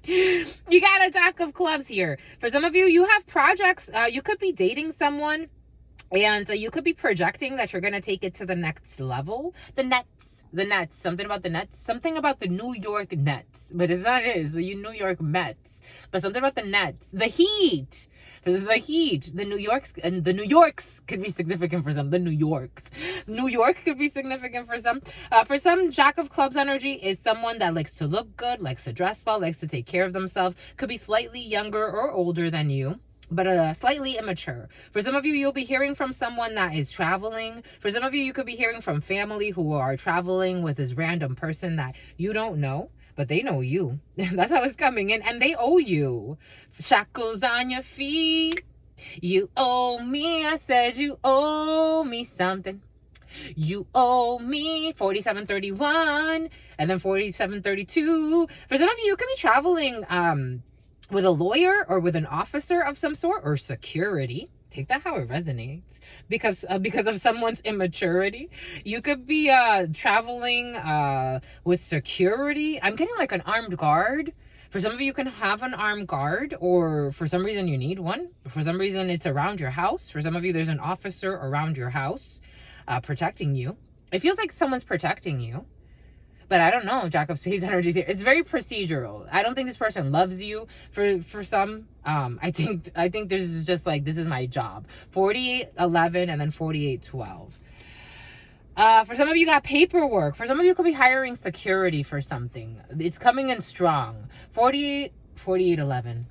You got a Jack of Clubs here. For some of you, you have projects. You could be dating someone and you could be projecting that you're going to take it to the next level. The Nets, something about the Nets, something about the New York Nets, but it's not it is the New York Mets, but something about the Nets, the Heat. This is the Heat, the New Yorks, and the New Yorks could be significant for some. The New Yorks, New York could be significant for some. For some, Jack of Clubs energy is someone that likes to look good, likes to dress well, likes to take care of themselves. Could be slightly younger or older than you, but slightly immature. For some of you, you'll be hearing from someone that is traveling. For some of you, you could be hearing from family who are traveling with this random person that you don't know, but they know you. That's how it's coming in, and they owe you. Shackles on your feet. You owe me. I said you owe me something. You owe me 4731 and then 4732. For some of you, you could be traveling with a lawyer or with an officer of some sort or security. Take that how it resonates because of someone's immaturity. You could be traveling with security. I'm getting like an armed guard. For some of you, you can have an armed guard, or for some reason you need one. For some reason it's around your house. For some of you, there's an officer around your house protecting you. It feels like someone's protecting you. But I don't know, Jack of Spades energy here. It's very procedural. I don't think this person loves you for some. I think this is just like, this is my job. 4811 and then 4812. For some of you got paperwork. For some of you could be hiring security for something. It's coming in strong. 4811.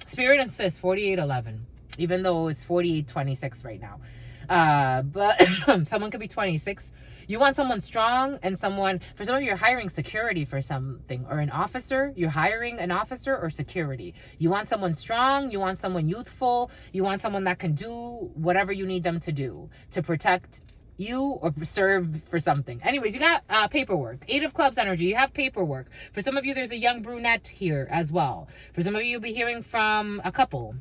Spirit insists 4811. Even though it's 4826 right now. But someone could be 26. You want someone strong and someone, for some of you, you're hiring security for something, or an officer. You're hiring an officer or security. You want someone strong. You want someone youthful. You want someone that can do whatever you need them to do to protect you or serve for something. Anyways, you got paperwork. 8 of Clubs energy. You have paperwork. For some of you, there's a young brunette here as well. For some of you, you'll be hearing from a couple.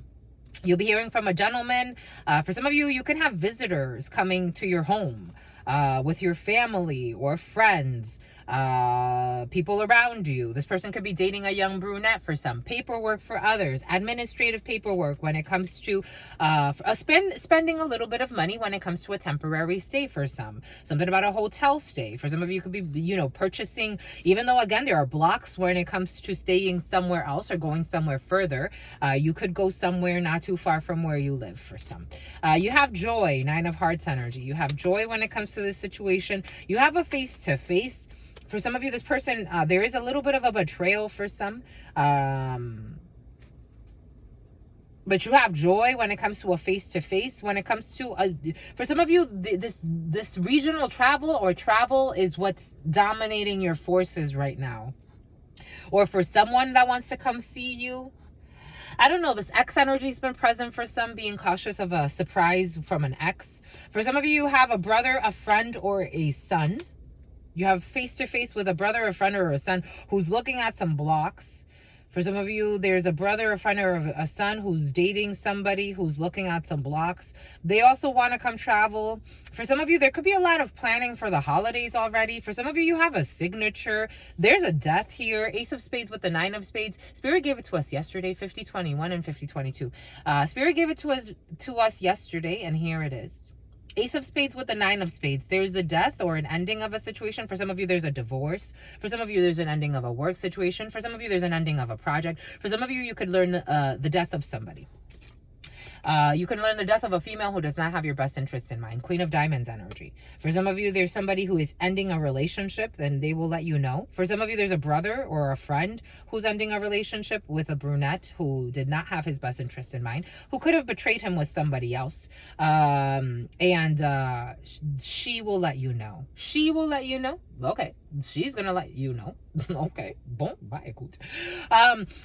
You'll be hearing from a gentleman. For some of you, you can have visitors coming to your home with your family or friends, people around you. This person could be dating a young brunette for some. Paperwork for others. Administrative paperwork when it comes to spending a little bit of money when it comes to a temporary stay for some. Something about a hotel stay. For some of you, could be, purchasing, even though, again, there are blocks when it comes to staying somewhere else or going somewhere further. You could go somewhere not too far from where you live for some. You have joy, 9 of Hearts energy. You have joy when it comes to this situation. You have a face-to-face. For some of you, this person, there is a little bit of a betrayal for some. But you have joy when it comes to a face-to-face. When it comes to, for some of you, this regional travel or travel is what's dominating your forces right now. Or for someone that wants to come see you. I don't know, this ex energy's been present for some, being cautious of a surprise from an ex. For some of you, you have a brother, a friend, or a son. You have face-to-face with a brother, a friend, or a son who's looking at some blocks. For some of you, there's a brother, a friend, or a son who's dating somebody who's looking at some blocks. They also want to come travel. For some of you, there could be a lot of planning for the holidays already. For some of you, you have a signature. There's a death here. Ace of Spades with the Nine of Spades. Spirit gave it to us yesterday, 5021 and 5022. Spirit gave it to us yesterday, and here it is. Ace of Spades with the Nine of Spades. There's a death or an ending of a situation. For some of you, there's a divorce. For some of you, there's an ending of a work situation. For some of you, there's an ending of a project. For some of you, you could learn the death of somebody. You can learn the death of a female who does not have your best interest in mind. Queen of Diamonds energy. For some of you, there's somebody who is ending a relationship, then they will let you know. For some of you, there's a brother or a friend who's ending a relationship with a brunette who did not have his best interest in mind, who could have betrayed him with somebody else. She will let you know. She will let you know. Okay, she's gonna let you know. Okay, bon, bye, écoute.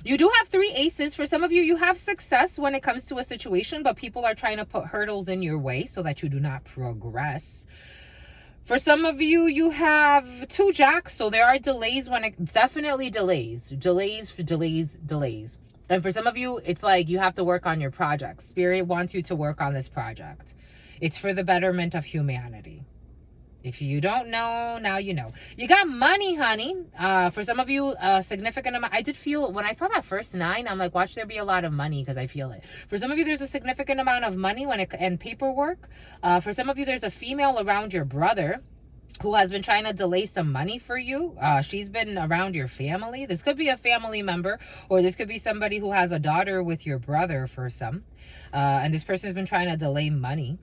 You do have 3 aces. For some of you, you have success when it comes to a situation, but people are trying to put hurdles in your way so that you do not progress. For some of you, you have 2 jacks, so there are delays definitely delays. And for some of you, it's like you have to work on your project. Spirit wants you to work on this project. It's for the betterment of humanity. If you don't know, now you know. You got money, honey. For some of you, a significant amount. I did feel, when I saw that first 9, I'm like, watch there be a lot of money, because I feel it. For some of you, there's a significant amount of money and paperwork. For some of you, there's a female around your brother who has been trying to delay some money for you. She's been around your family. This could be a family member, or this could be somebody who has a daughter with your brother for some. And this person has been trying to delay money.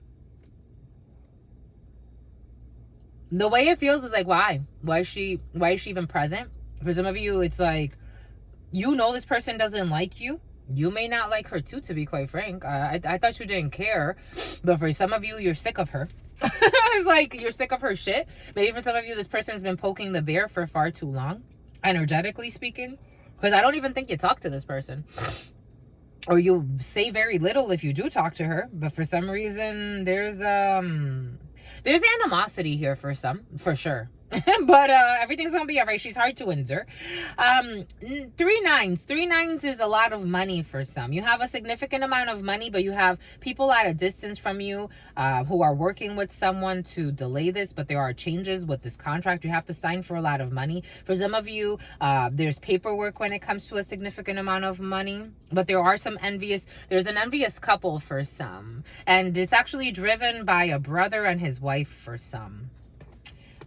The way it feels is like, why? Why is she even present? For some of you, it's like, you know this person doesn't like you. You may not like her too, to be quite frank. I thought you didn't care. But for some of you, you're sick of her. It's like, you're sick of her shit. Maybe for some of you, this person's been poking the bear for far too long, energetically speaking. Because I don't even think you talk to this person. Or you say very little if you do talk to her. But for some reason, there's animosity here for some, for sure. But everything's gonna be all right. She's hard to endure. 3 nines. 3 nines is a lot of money for some. You have a significant amount of money, but you have people at a distance from you who are working with someone to delay this, but there are changes with this contract. You have to sign for a lot of money. For some of you, there's paperwork when it comes to a significant amount of money, but there's an envious couple for some, and it's actually driven by a brother and his wife for some.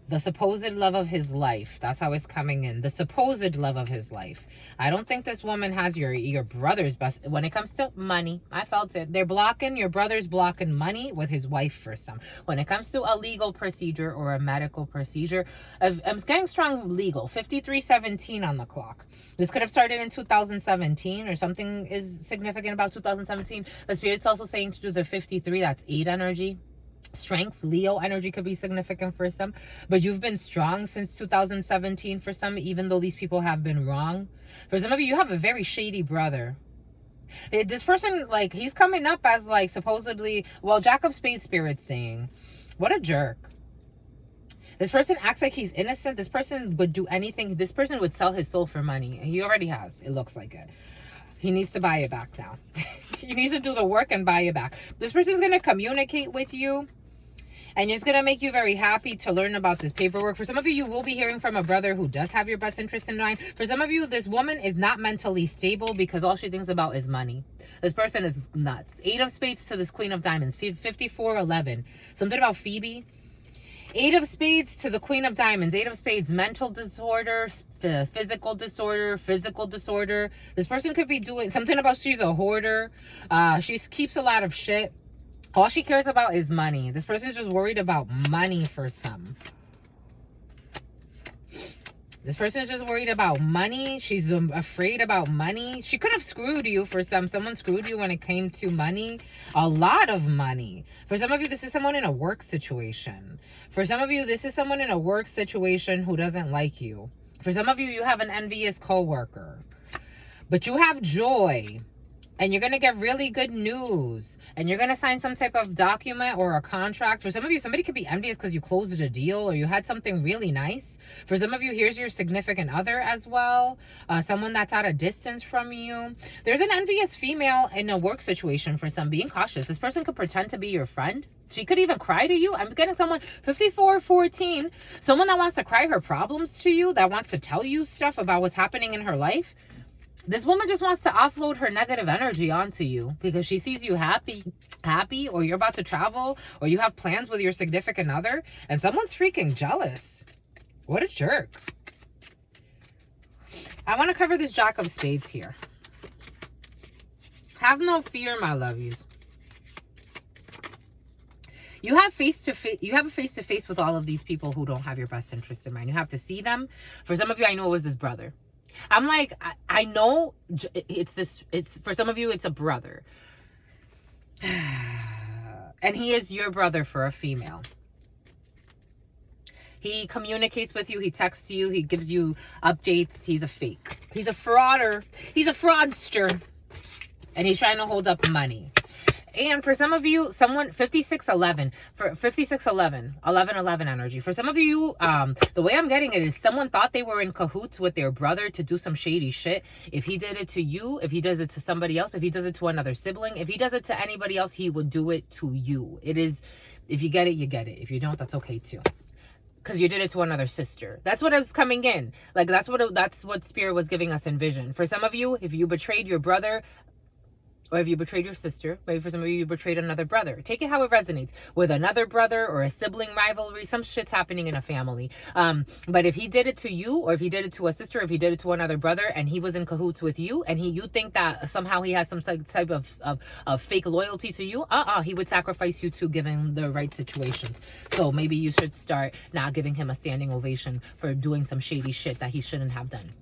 The supposed love of his life. That's how it's coming in. The supposed love of his life. I don't think this woman has your brother's best. When it comes to money, I felt it. Your brother's blocking money with his wife for some. When it comes to a legal procedure or a medical procedure, I'm getting strong legal. 5317 on the clock. This could have started in 2017, or something is significant about 2017. The Spirit's also saying to do the 53, that's 8 energy. Strength, Leo energy could be significant for some, but you've been strong since 2017 for some, even though these people have been wrong. For some of you, you have a very shady brother. This person, like, he's coming up as, like, supposedly, well, Jack of Spades Spirit's saying, what a jerk. This person acts like he's innocent. This person would do anything. This person would sell his soul for money. He already has. It looks like it. He needs to buy it back now. He needs to do the work and buy it back. This person's going to communicate with you, and it's going to make you very happy to learn about this paperwork. For some of you, you will be hearing from a brother who does have your best interest in mind. For some of you, this woman is not mentally stable because all she thinks about is money. This person is nuts. 8 of Spades to this Queen of Diamonds. 5411. Something about Phoebe. 8 of Spades to the Queen of Diamonds. 8 of Spades, mental disorder, physical disorder. This person could be doing something about, she's a hoarder. She keeps a lot of shit. All she cares about is money. This person is just worried about money for some. This person is just worried about money. She's afraid about money. She could have screwed you for some. Someone screwed you when it came to money. A lot of money. For some of you, this is someone in a work situation. For some of you, this is someone in a work situation who doesn't like you. For some of you, you have an envious coworker. But you have joy. And you're going to get really good news. And you're going to sign some type of document or a contract. For some of you, somebody could be envious because you closed a deal or you had something really nice. For some of you, here's your significant other as well. Someone that's at a distance from you. There's an envious female in a work situation for some. Being cautious. This person could pretend to be your friend. She could even cry to you. I'm getting someone 54-14. Someone that wants to cry her problems to you. That wants to tell you stuff about what's happening in her life. This woman just wants to offload her negative energy onto you because she sees you happy, or you're about to travel, or you have plans with your significant other, and someone's freaking jealous. What a jerk. I want to cover this Jack of Spades here. Have no fear, my lovies. You have a face-to-face with all of these people who don't have your best interest in mind. You have to see them. For some of you, I know it was this brother. I'm like, I know it's for some of you, it's a brother. And he is your brother for a female. He communicates with you. He texts you. He gives you updates. He's a fake. He's a frauder. He's a fraudster. And he's trying to hold up money. And for some of you, someone 5611 for 5611 1111 energy. For some of you, the way I'm getting it is someone thought they were in cahoots with their brother to do some shady shit. If he did it to you, if he does it to somebody else, if he does it to another sibling, if he does it to anybody else, he would do it to you. It is, if you get it, you get it. If you don't, that's okay too. Because you did it to another sister. That's what I was coming in. Like, that's what Spirit was giving us in vision. For some of you, if you betrayed your brother, or if you betrayed your sister, maybe for some of you, you betrayed another brother. Take it how it resonates. With another brother or a sibling rivalry, some shit's happening in a family. But if he did it to you, or if he did it to a sister, or if he did it to another brother, and he was in cahoots with you, and you think that somehow he has some type of fake loyalty to you, he would sacrifice you to given the right situations. So maybe you should start not giving him a standing ovation for doing some shady shit that he shouldn't have done.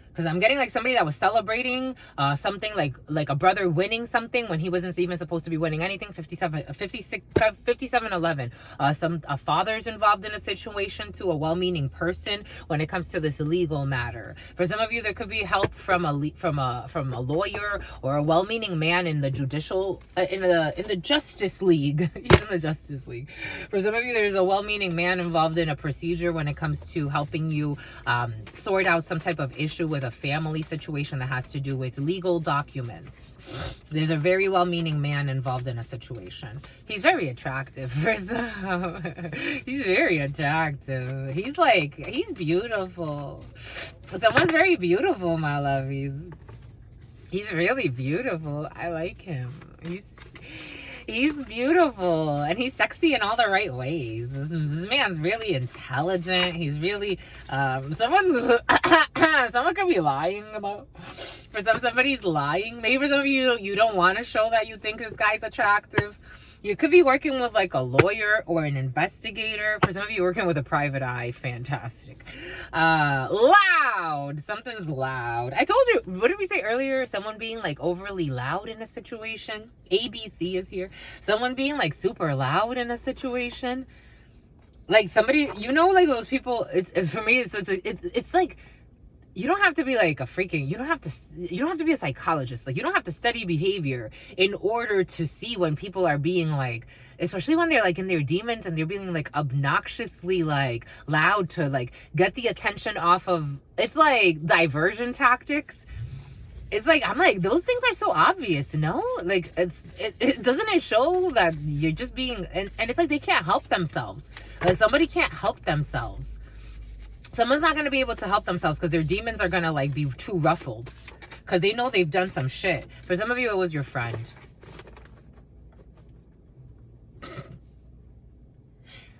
Because I'm getting like somebody that was celebrating something like a brother winning something when he wasn't even supposed to be winning anything. 5711. A father's involved in a situation to a well-meaning person when it comes to this legal matter. For some of you, there could be help from a lawyer or a well-meaning man in the judicial in the Justice League. He's in the Justice League. For some of you, there's a well-meaning man involved in a procedure when it comes to helping you sort out some type of issue with a family situation that has to do with legal documents. There's a very well-meaning man involved in a situation. He's very attractive. He's very attractive. He's beautiful. Someone's very beautiful, my lovies. He's really beautiful. I like him. He's beautiful, and he's sexy in all the right ways. This man's really intelligent. He's really, someone could be lying about, somebody's lying. Maybe for some of you, you don't want to show that you think this guy's attractive. You could be working with like a lawyer or an investigator. For some of you, working with a private eye. Fantastic. Loud. Something's loud. I told you, what did we say earlier? Someone being like overly loud in a situation. ABC is here. Someone being like super loud in a situation. Like somebody, you know, like those people, it's for me, it's like, you don't have to be like you don't have to be a psychologist. Like, you don't have to study behavior in order to see when people are being like, especially when they're like in their demons and they're being like obnoxiously like loud to like get the attention off of, it's like diversion tactics. It's like, I'm like, those things are so obvious, no? Like, it doesn't it show that you're just being, and it's like they can't help themselves. Like, somebody can't help themselves. Someone's not going to be able to help themselves because their demons are going to like be too ruffled because they know they've done some shit. For some of you, it was your friend.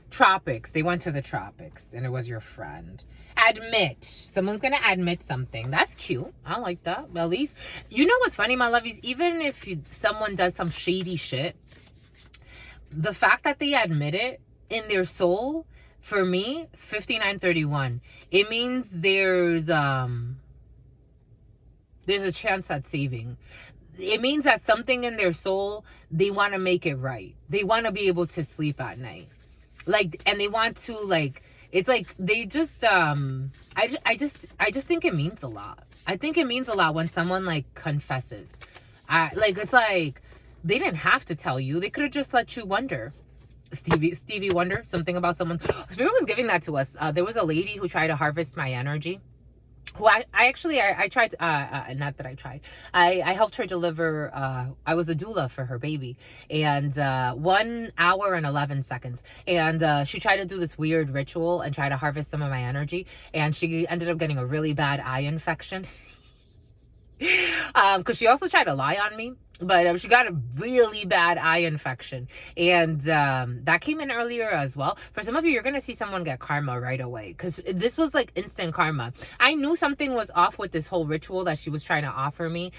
Tropics. They went to the tropics and it was your friend. Admit. Someone's going to admit something. That's cute. I like that. At least, you know what's funny, my lovies? Even if someone does some shady shit, the fact that they admit it in their soul, for me, 5931, it means there's a chance at saving. It means that something in their soul, they want to make it right. They want to be able to sleep at night. Like, and they want to like, It's like they just I just think it means a lot. I think it means a lot when someone like confesses. It's like they didn't have to tell you. They could have just let you wonder. Stevie Wonder, something about someone. Spirit was giving that to us. There was a lady who tried to harvest my energy. Who I tried, not that I tried. I helped her deliver, I was a doula for her baby. And 1 hour and 11 seconds. And she tried to do this weird ritual and try to harvest some of my energy. And she ended up getting a really bad eye infection. Because she also tried to lie on me. But she got a really bad eye infection. And that came in earlier as well. For some of you, you're going to see someone get karma right away. Because this was like instant karma. I knew something was off with this whole ritual that she was trying to offer me.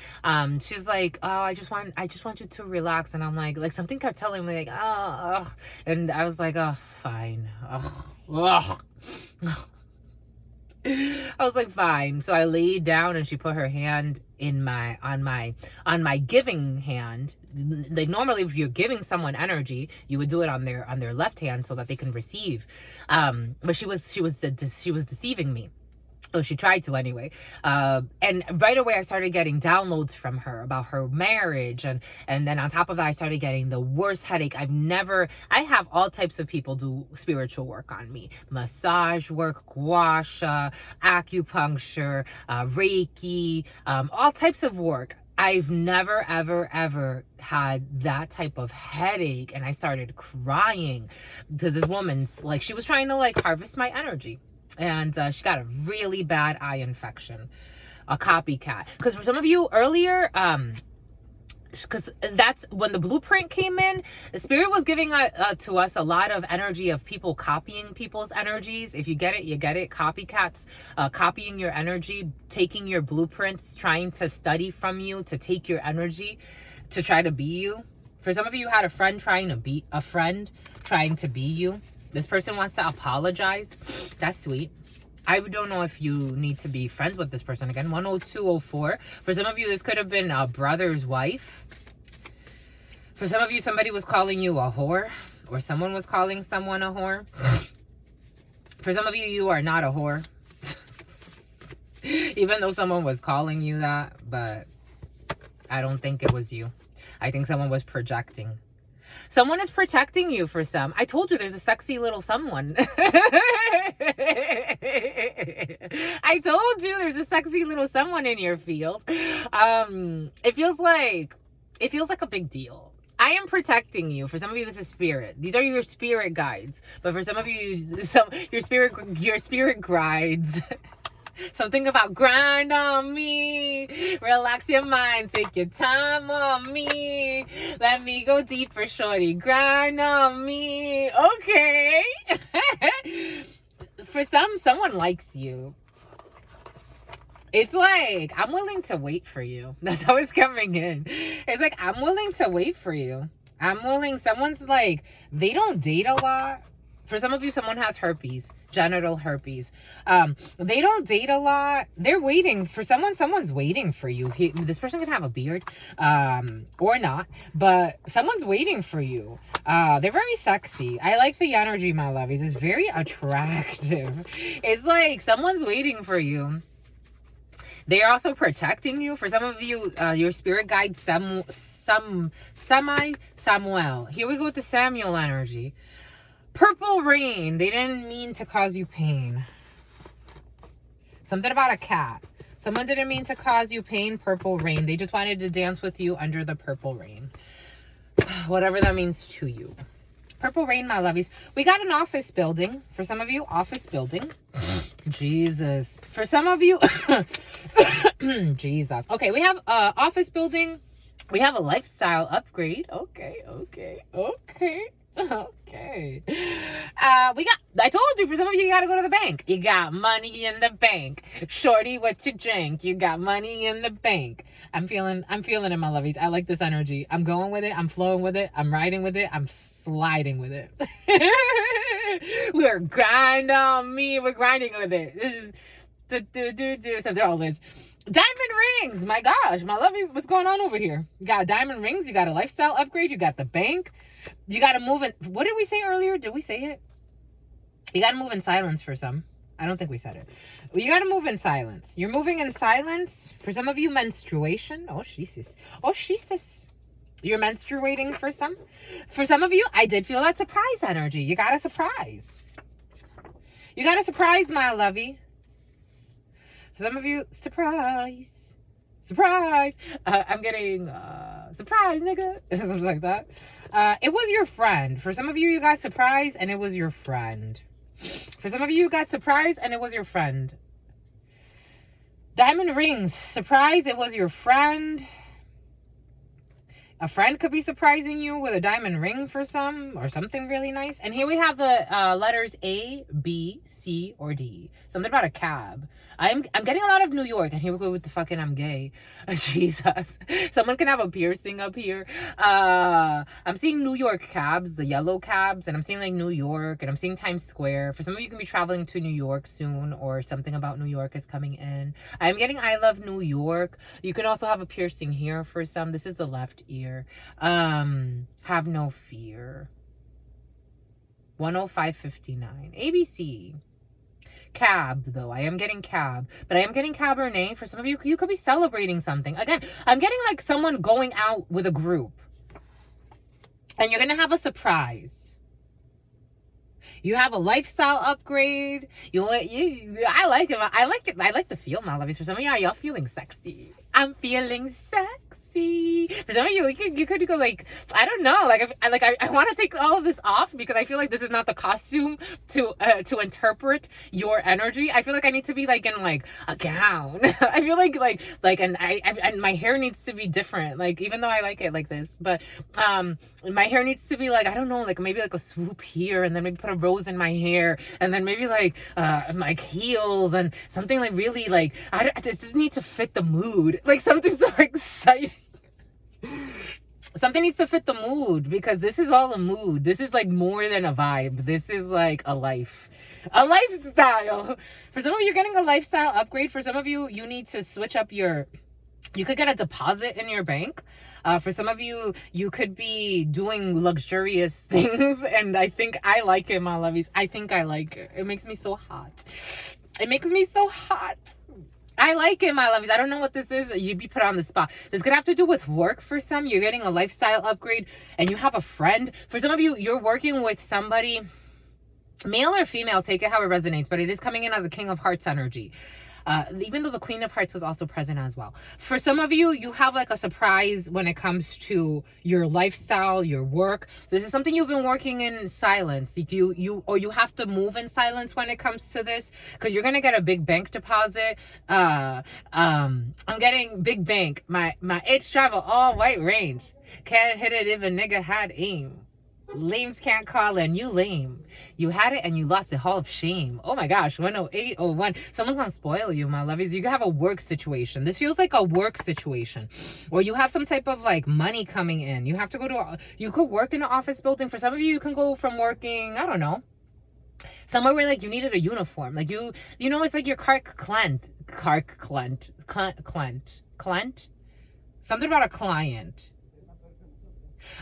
She's like, oh, I just want you to relax. And I'm like something kept telling me like, oh. And I was like, oh, fine. Oh. I was like, fine. So I laid down and she put her hand on my giving hand. Like normally if you're giving someone energy, you would do it on their left hand so that they can receive. But she was deceiving me. Oh, she tried to anyway. And right away I started getting downloads from her about her marriage. And then on top of that, I started getting the worst headache. I have all types of people do spiritual work on me. Massage work, gua sha, acupuncture, Reiki, all types of work. I've never, ever, ever had that type of headache. And I started crying because this woman's like, she was trying to like harvest my energy. And she got a really bad eye infection, a copycat. Because for some of you earlier, because that's when the blueprint came in, the spirit was giving to us a lot of energy of people copying people's energies. If you get it, you get it. Copycats, copying your energy, taking your blueprints, trying to study from you, to take your energy, to try to be you. For some of you had a friend trying to be you. This person wants to apologize. That's sweet. I don't know if you need to be friends with this person again. 10204. For some of you, this could have been a brother's wife. For some of you, somebody was calling you a whore. Or someone was calling someone a whore. For some of you, you are not a whore. Even though someone was calling you that. But I don't think it was you. I think someone was projecting. Someone is protecting you for some. I told you there's a sexy little someone. I told you there's a sexy little someone in your field. It feels like a big deal. I am protecting you. For some of you, this is spirit. These are your spirit guides. But for some of you, your spirit guides. Something about grind on me, relax your mind, take your time on me, let me go deeper, shorty, grind on me, okay. For someone likes you. It's like, I'm willing to wait for you. That's how it's coming in. It's like, I'm willing to wait for you. Someone's like, they don't date a lot. For some of you, someone has herpes, genital herpes. They don't date a lot. They're waiting for someone. Someone's waiting for you. This person can have a beard or not, but someone's waiting for you. They're very sexy. I like the energy, my lovies. It's very attractive. It's like someone's waiting for you. They are also protecting you. For some of you, your spirit guide, Samuel. Here we go with the Samuel energy. Purple rain. They didn't mean to cause you pain. Something about a cat. Someone didn't mean to cause you pain. Purple rain. They just wanted to dance with you under the purple rain. Whatever that means to you. Purple rain, my lovies. We got an office building. For some of you, office building. Jesus. For some of you, Jesus. Okay, we have office building. We have a lifestyle upgrade. Okay. I told you, for some of you gotta go to the bank. You got money in the bank. Shorty, what you drink? You got money in the bank. I'm feeling it, my lovies. I like this energy. I'm going with it. I'm flowing with it. I'm riding with it. I'm sliding with it. We're grinding on me. We're grinding with it. This is something all this. Diamond rings. My gosh, my lovies, what's going on over here? You got diamond rings. You got a lifestyle upgrade. You got the bank. You got to move it. What did we say earlier? Did we say it? You gotta move in silence for some. I don't think we said it. You gotta move in silence. You're moving in silence. For some of you, menstruation. Oh, Jesus. Oh, Jesus. You're menstruating for some. For some of you, I did feel that surprise energy. You got a surprise. You got a surprise, my lovey. For some of you, surprise. Surprise. I'm getting surprise, nigga. Something like that. It was your friend. For some of you, you got surprise and it was your friend. For some of you, you got surprise and it was your friend. Diamond rings. Surprise, it was your friend. A friend could be surprising you with a diamond ring for some, or something really nice. And here we have the letters A, B, C, or D. Something about a cab. I'm getting a lot of New York. And here we go with the fucking I'm gay. Jesus. Someone can have a piercing up here. I'm seeing New York cabs, the yellow cabs. And I'm seeing like New York. And I'm seeing Times Square. For some of you, can be traveling to New York soon. Or something about New York is coming in. I'm getting I love New York. You can also have a piercing here for some. This is the left ear. Have no fear. 105.59. ABC. Cab, though. I am getting cab. But I am getting Cabernet. For some of you, you could be celebrating something. Again, I'm getting like someone going out with a group. And you're going to have a surprise. You have a lifestyle upgrade. I like it. I like the feel, my lovies. For some of y'all feeling sexy. I'm feeling sexy. For some of you, you could go like, I don't know, I want to take all of this off because I feel like this is not the costume to interpret your energy. I feel like I need to be like in like a gown. I feel like and my hair needs to be different. Like, even though I like it like this, but my hair needs to be like, I don't know, like maybe like a swoop here, and then maybe put a rose in my hair, and then maybe like my heels and something like really like I just need to fit the mood, like something so exciting. Something needs to fit the mood, because this is all a mood. This is like more than a vibe. This is like a lifestyle. For some of you, you're getting a lifestyle upgrade. For some of you, you need to switch up you could get a deposit in your bank. For some of you, you could be doing luxurious things. And I think I like it, my lovies. I think I like it. It makes me so hot. It makes me so hot. I like it, my lovies. I don't know what this is. You'd be put on the spot. This could have to do with work for some. You're getting a lifestyle upgrade and you have a friend. For some of you, you're working with somebody, male or female, take it how it resonates, but it is coming in as a King of Hearts energy. Even though the Queen of Hearts was also present as well. For some of you, you have like a surprise when it comes to your lifestyle, your work. So this is something you've been working in silence. You have to move in silence when it comes to this, because you're gonna get a big bank deposit. I'm getting big bank. My H travel all white range. Can't hit it if a nigga had aim. Lames can't call and you lame. You had it and you lost it, hall of shame. Oh my gosh, 10801. Someone's gonna spoil you, my lovies. You could have a work situation. This feels like a work situation. Or you have some type of like money coming in. You have to go to, you could work in an office building. For some of you, you can go from working, I don't know, somewhere where like you needed a uniform. Like you know, it's like your Clark Kent. Something about a client.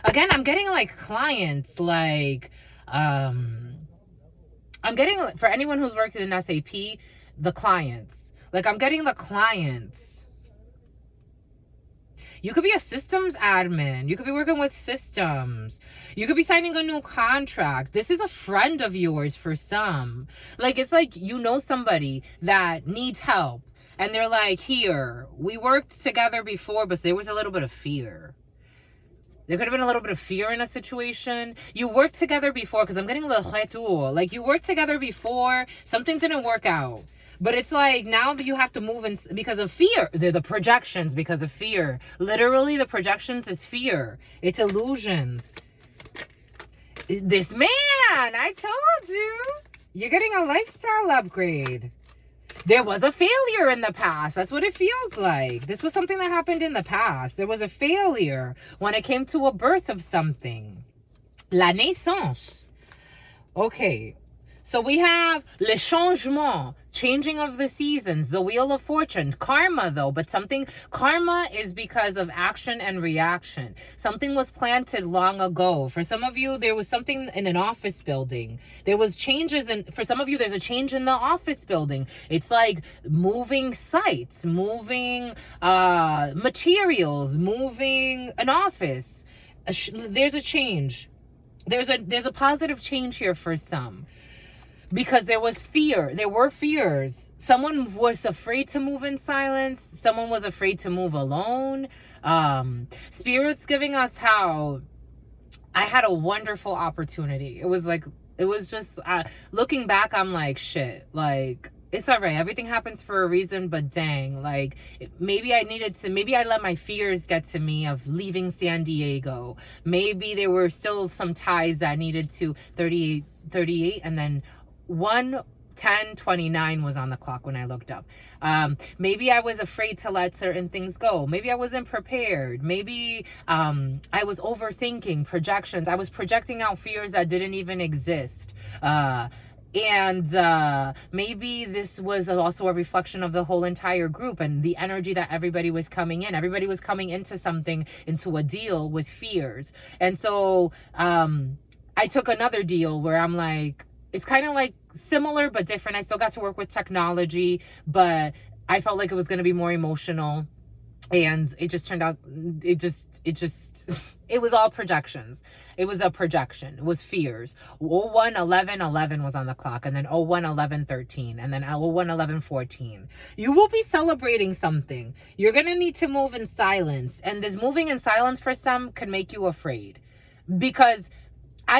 Again, I'm getting like clients, like I'm getting, for anyone who's working in SAP, the clients. Like I'm getting the clients. You could be a systems admin. You could be working with systems. You could be signing a new contract. This is a friend of yours for some. Like, it's like, you know, somebody that needs help and they're like, here, we worked together before, but there was a little bit of fear. There could have been a little bit of fear in a situation. You worked together before, because I'm getting a little retour. Like, you worked together before, something didn't work out. But it's like, now that you have to move in because of fear. They're the projections because of fear. Literally, the projections is fear. It's illusions. This man, I told you. You're getting a lifestyle upgrade. There was a failure in the past. That's what it feels like. This was something that happened in the past. There was a failure when it came to a birth of something. La naissance. Okay. So we have le changement, changing of the seasons, the wheel of fortune, karma though, but karma is because of action and reaction. Something was planted long ago. For some of you, there was something in an office building. There was changes for some of you, there's a change in the office building. It's like moving sites, moving materials, moving an office. There's a change. There's a positive change here for some. Because there was fear. There were fears. Someone was afraid to move in silence. Someone was afraid to move alone. Spirit's giving us how I had a wonderful opportunity. It was just, looking back, I'm like, shit, like, it's all right. Everything happens for a reason, but dang, like, maybe I let my fears get to me of leaving San Diego. Maybe there were still some ties that needed to 38, and then 1:10:29 was on the clock when I looked up. Maybe I was afraid to let certain things go. Maybe I wasn't prepared. Maybe I was overthinking projections. I was projecting out fears that didn't even exist. And maybe this was also a reflection of the whole entire group and the energy that everybody was coming in. Everybody was coming into a deal with fears. And so I took another deal where I'm like, it's kind of like similar but different. I still got to work with technology, but I felt like it was going to be more emotional. And it just turned out, it was all projections. It was a projection. It was fears. 01:11:11 was on the clock, and then 01:11:13, and then 01:11:14. You will be celebrating something. You're going to need to move in silence. And this moving in silence for some can make you afraid. Because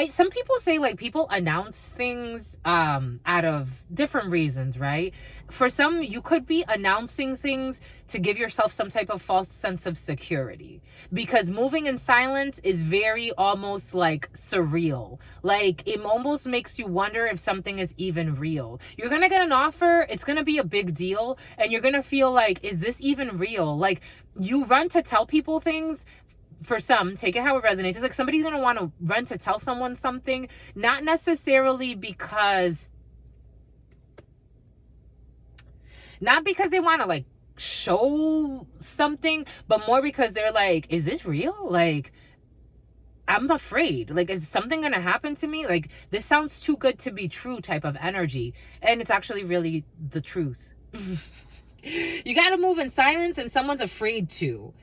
some people say, like, people announce things out of different reasons, right? For some, you could be announcing things to give yourself some type of false sense of security, because moving in silence is very almost like surreal. Like, it almost makes you wonder if something is even real. You're gonna get an offer, it's gonna be a big deal, and you're gonna feel like, is this even real? Like, you run to tell people things. For some, take it how it resonates. It's like somebody's going to want to run to tell someone something, not necessarily because they want to, like, show something, but more because they're like, is this real? Like, I'm afraid. Like, is something going to happen to me? Like, this sounds too good to be true type of energy. And it's actually really the truth. You got to move in silence, and someone's afraid to.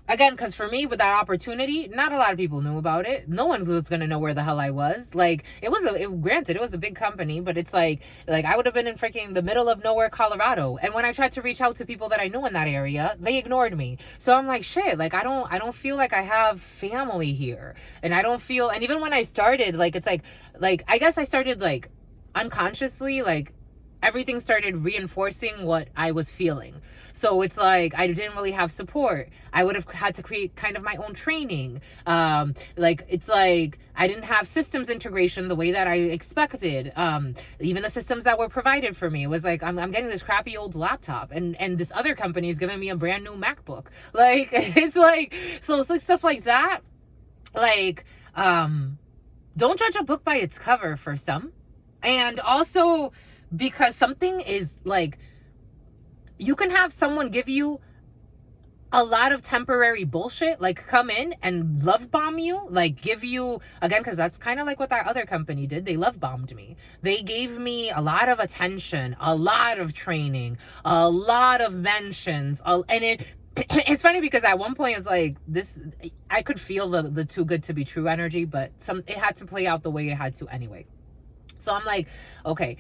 Again, because for me, with that opportunity, not a lot of people knew about it. No one was going to know where the hell I was. Like, granted, it was a big company, but it's like I would have been in freaking the middle of nowhere, Colorado. And when I tried to reach out to people that I knew in that area, they ignored me. So I'm like, shit, like, I don't feel like I have family here. And I don't feel, and even when I started, like, it's like, I guess I started, like, unconsciously, like, everything started reinforcing what I was feeling. So it's like, I didn't really have support. I would have had to create kind of my own training. Like, it's like, I didn't have systems integration the way that I expected. Even the systems that were provided for me, it was like, I'm getting this crappy old laptop, and this other company is giving me a brand new MacBook. Like, it's like, so it's like stuff like that. Like, don't judge a book by its cover for some. And also, because something is like, you can have someone give you a lot of temporary bullshit, like come in and love bomb you, like give you, again, because that's kind of like what that other company did. They love bombed me. They gave me a lot of attention, a lot of training, a lot of mentions, and it's funny because at one point it's like this, I could feel the too good to be true energy, but it had to play out the way it had to anyway. So I'm like, okay,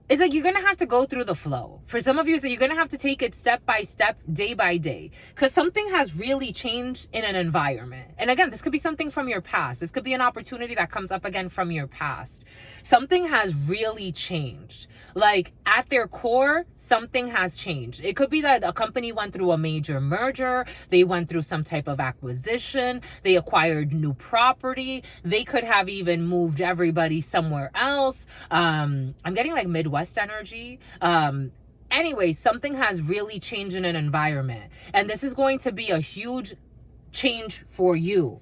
it's like, you're going to have to go through the flow. For some of you, so you're going to have to take it step by step, day by day, because something has really changed in an environment. And again, this could be something from your past. This could be an opportunity that comes up again from your past. Something has really changed. Like, at their core, something has changed. It could be that a company went through a major merger. They went through some type of acquisition. They acquired new property. They could have even moved everybody somewhere else. I'm getting like Midwest energy. Anyway, something has really changed in an environment. And this is going to be a huge change for you.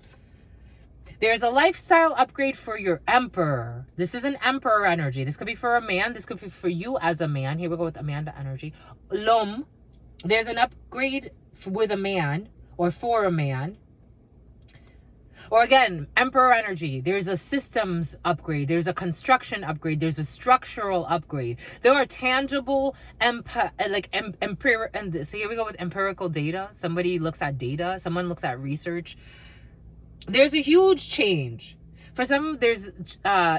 There's a lifestyle upgrade for your emperor. This is an emperor energy. This could be for a man. This could be for you as a man. Here we go with Amanda energy. L'homme. There's an upgrade with a man or for a man. Or again, emperor energy. There's a systems upgrade. There's a construction upgrade. There's a structural upgrade. There are tangible, so here we go with empirical data. Somebody looks at data. Someone looks at research. There's a huge change. For some, there's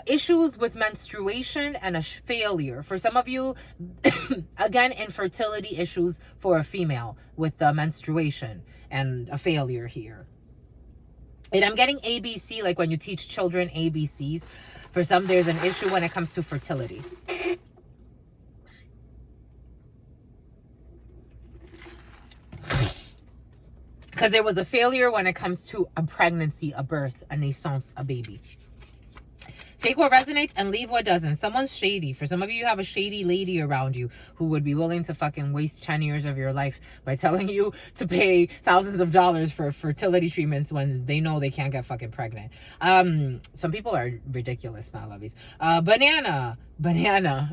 issues with menstruation and a failure. For some of you, again, infertility issues for a female with the menstruation and a failure here. And I'm getting ABC, like when you teach children ABCs. For some, there's an issue when it comes to fertility. Because there was a failure when it comes to a pregnancy, a birth, a naissance, a baby. Take what resonates and leave what doesn't. Someone's shady. For some of you, you have a shady lady around you who would be willing to fucking waste 10 years of your life by telling you to pay thousands of dollars for fertility treatments when they know they can't get fucking pregnant. Some people are ridiculous, my lovies. Banana.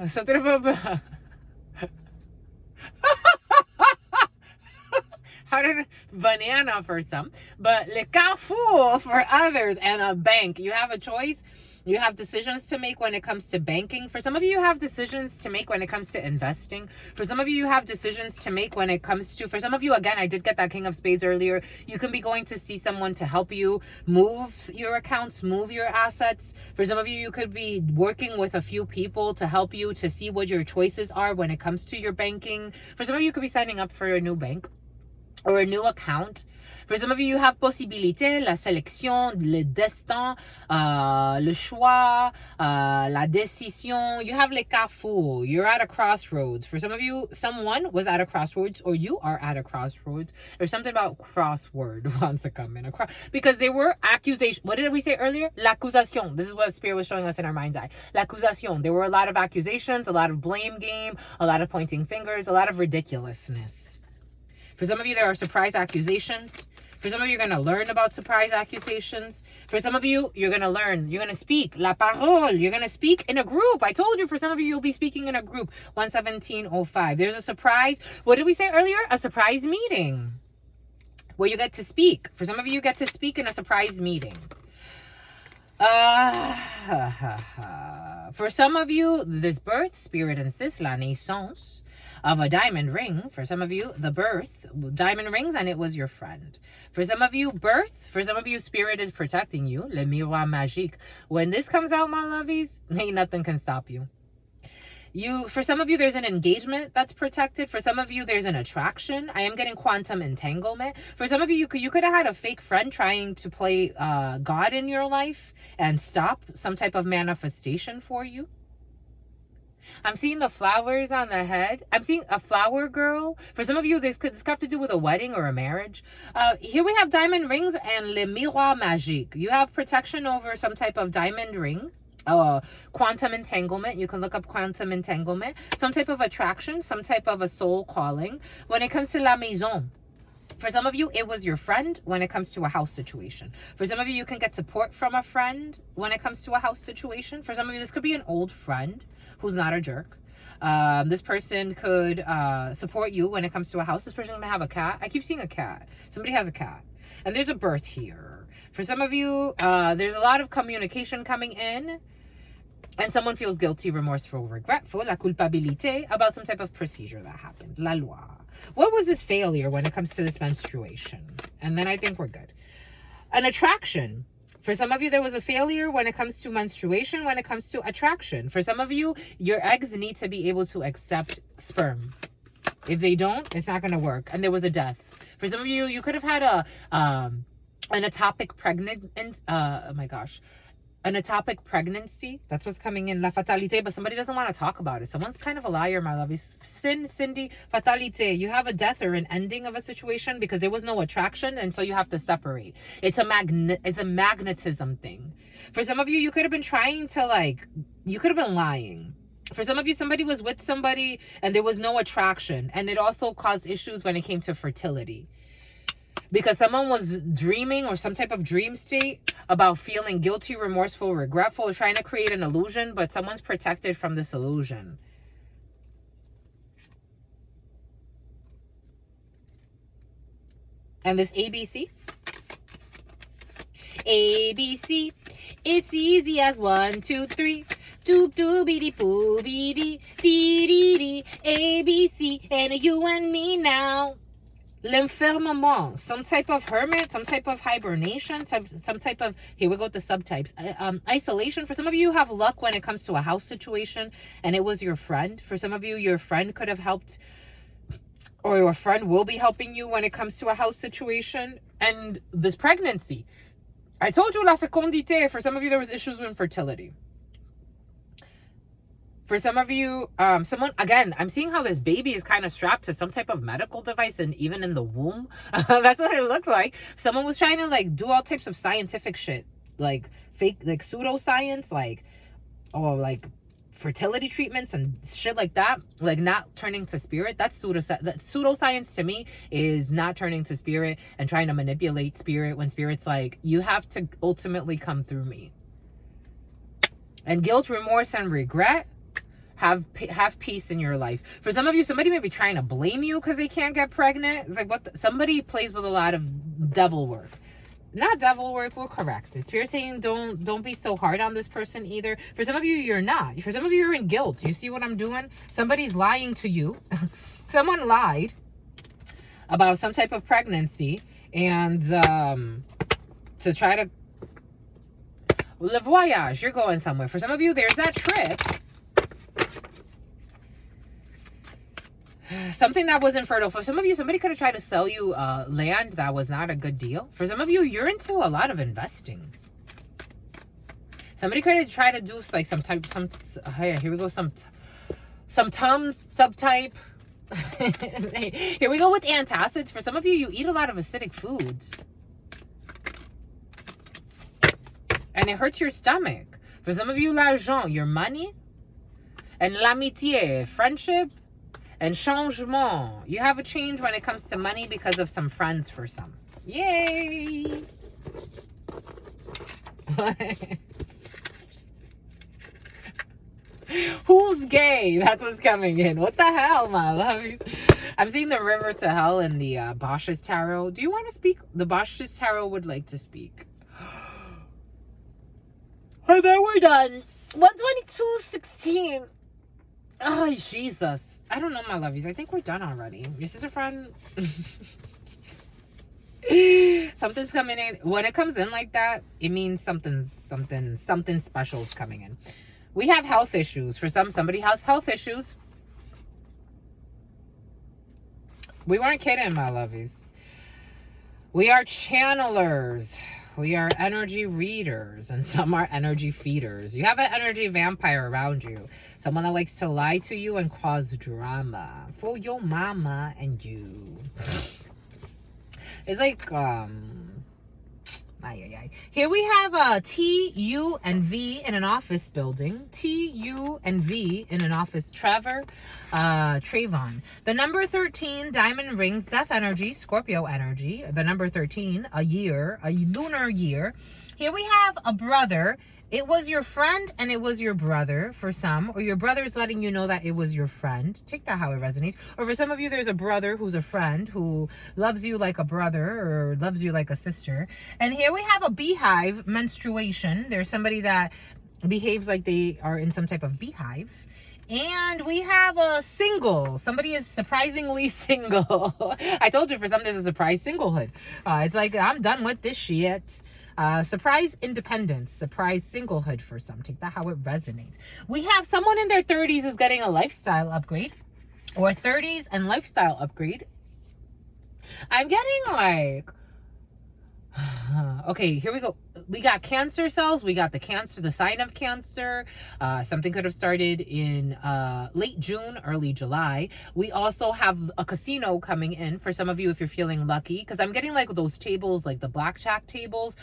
Something about... banana for some, but le carrefour for others, and a bank. You have a choice. You have decisions to make when it comes to banking. For some of you, you have decisions to make when it comes to investing. For some of you, you have decisions to make when it comes to, for some of you, again, I did get that King of Spades earlier. You can be going to see someone to help you move your accounts, move your assets. For some of you, you could be working with a few people to help you to see what your choices are when it comes to your banking. For some of you, you could be signing up for a new bank or a new account. For some of you, you have possibilité, la sélection, le destin, le choix, la décision. You have les carrefours. You're at a crossroads. For some of you, someone was at a crossroads, or you are at a crossroads. There's something about crossword wants to come in. Because there were accusations. What did we say earlier? L'accusation. This is what Spirit was showing us in our mind's eye. L'accusation. There were a lot of accusations, a lot of blame game, a lot of pointing fingers, a lot of ridiculousness. For some of you, there are surprise accusations. For some of you, you're going to learn about surprise accusations. For some of you, you're going to learn. You're going to speak. La parole. You're going to speak in a group. I told you, for some of you, you'll be speaking in a group. 11705. There's a surprise. What did we say earlier? A surprise meeting where you get to speak. For some of you, you get to speak in a surprise meeting. For some of you, this birth, spirit insists, la naissance of a diamond ring. For some of you, the birth, diamond rings, and it was your friend. For some of you, birth. For some of you, spirit is protecting you. Le miroir magique. When this comes out, my lovies, ain't nothing can stop you. For some of you, there's an engagement that's protected. For some of you, there's an attraction. I am getting quantum entanglement. For some of you, you could have had a fake friend trying to play God in your life and stop some type of manifestation for you. I'm seeing the flowers on the head. I'm seeing a flower girl. For some of you, this could have to do with a wedding or a marriage. Here we have diamond rings and le miroir magique. You have protection over some type of diamond ring. Quantum entanglement. You can look up quantum entanglement. Some type of attraction. Some type of a soul calling. When it comes to la maison, for some of you, it was your friend when it comes to a house situation. For some of you, you can get support from a friend when it comes to a house situation. For some of you, this could be an old friend who's not a jerk. This person could support you when it comes to a house. This person is going to have a cat. I keep seeing a cat. Somebody has a cat. And there's a birth here. For some of you, there's a lot of communication coming in. And someone feels guilty, remorseful, regretful, la culpabilité, about some type of procedure that happened. La loi. What was this failure when it comes to this menstruation? And then I think we're good. An attraction. For some of you, there was a failure when it comes to menstruation, when it comes to attraction. For some of you, your eggs need to be able to accept sperm. If they don't, it's not going to work. And there was a death. For some of you, you could have had an ectopic an ectopic pregnancy. That's what's coming in. La fatalité. But somebody doesn't want to talk about it. Someone's kind of a liar, my love. Cindy, fatalité. You have a death or an ending of a situation because there was no attraction, and so you have to separate. It's a magnetism thing. For some of you, you could have been trying to you could have been lying. For some of you, somebody was with somebody and there was no attraction, and it also caused issues when it came to fertility. because someone was dreaming or some type of dream state about feeling guilty, remorseful, regretful, trying to create an illusion, but someone's protected from this illusion. And this ABC. ABC. It's easy as 1, 2, 3. Doop doobity boobity dee dee dee. ABC. And you and me now. L'enfermement, some type of hermit, some type of hibernation, some type of, here we go with the subtypes. Isolation. For some of you have luck when it comes to a house situation, and it was your friend. For some of you, your friend could have helped, or your friend will be helping you when it comes to a house situation. And this pregnancy, I told you la fécondité. For some of you, there was issues with fertility. For some of you, someone, again, I'm seeing how this baby is kind of strapped to some type of medical device, and even in the womb. That's what it looked like. Someone was trying to like do all types of scientific shit, like fake, like pseudoscience, like, or like fertility treatments and shit like that, like not turning to spirit. That's pseudoscience to me is not turning to spirit and trying to manipulate spirit, when spirit's like, you have to ultimately come through me. And guilt, remorse, and regret, have peace in your life. For some of you, somebody may be trying to blame you because they can't get pregnant. It's like, somebody plays with a lot of devil work. Not devil work, we'll correct it. Spirit saying don't be so hard on this person either. For some of you, you're not. For some of you, you're in guilt. You see what I'm doing? Somebody's lying to you. Someone lied about some type of pregnancy, and to try to le voyage, you're going somewhere. For some of you, there's that trip. Something that wasn't fertile. For some of you, somebody could have tried to sell you land that was not a good deal. For some of you, you're into a lot of investing. Somebody could have tried to do like here we go, some Tums subtype. Here we go with antacids. For some of you, you eat a lot of acidic foods, and it hurts your stomach. For some of you, l'argent, your money, and l'amitié, friendship, and changement. You have a change when it comes to money because of some friends for some. Yay! Who's gay? That's what's coming in. What the hell, my loves? I'm seeing the river to hell in the Bosch's Tarot. Do you want to speak? The Bosch's Tarot would like to speak. And then we're done. 122.16. Oh, Jesus. I don't know, my lovies. I think we're done already. Your sister friend. Something's coming in. When it comes in like that, it means something special is coming in. We have health issues. For somebody has health issues. We weren't kidding, my lovies. We are channelers. We are energy readers, and some are energy feeders. You have an energy vampire around you. Someone that likes to lie to you and cause drama for your mama and you. It's like, Here we have T, U, and V in an office building. T, U, and V in an office. Trayvon. The number 13, diamond rings, death energy, Scorpio energy. The number 13, a year, a lunar year. Here we have a brother. It was your friend and it was your brother for some, or your brother's letting you know that it was your friend. Take that how it resonates. Or for some of you, there's a brother who's a friend who loves you like a brother or loves you like a sister. And here we have a beehive menstruation. There's somebody that behaves like they are in some type of beehive. And we have a single. Somebody is surprisingly single. I told you for some, there's a surprise singlehood. It's like, I'm done with this shit. Surprise independence, surprise singlehood for some. Take that how it resonates. We have someone in their 30s is getting a lifestyle upgrade, or 30s and lifestyle upgrade. I'm getting like, okay, here we go. We got cancer cells. We got the sign of cancer. Something could have started in late June, early July. We also have a casino coming in for some of you if you're feeling lucky, because I'm getting like those tables, like the blackjack tables,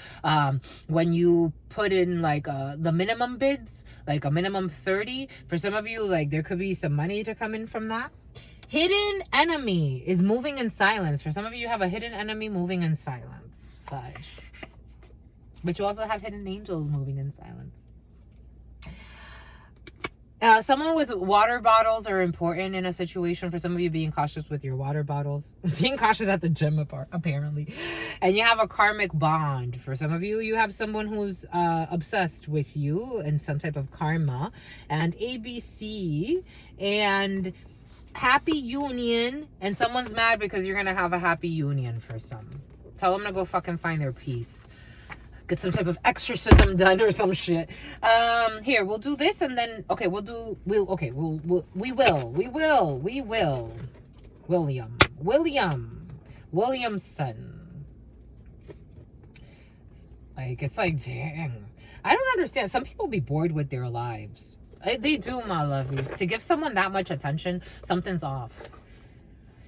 when you put in like the minimum bids, like a minimum 30. For some of you, like there could be some money to come in from that. Hidden enemy is moving in silence. For some of you, you have a hidden enemy moving in silence. Fudge. But you also have hidden angels moving in silence. Someone with water bottles are important in a situation. For some of you, being cautious with your water bottles. Being cautious at the gym, apparently. And you have a karmic bond. For some of you, you have someone who's obsessed with you and some type of karma. And ABC. And happy union. And someone's mad because you're going to have a happy union for some. Tell them to go fucking find their peace. Get some type of exorcism done or some shit. Here, we'll do this and then, okay, we will. Williamson. Like, it's like, dang. I don't understand. Some people be bored with their lives. They do, my lovies. To give someone that much attention, something's off.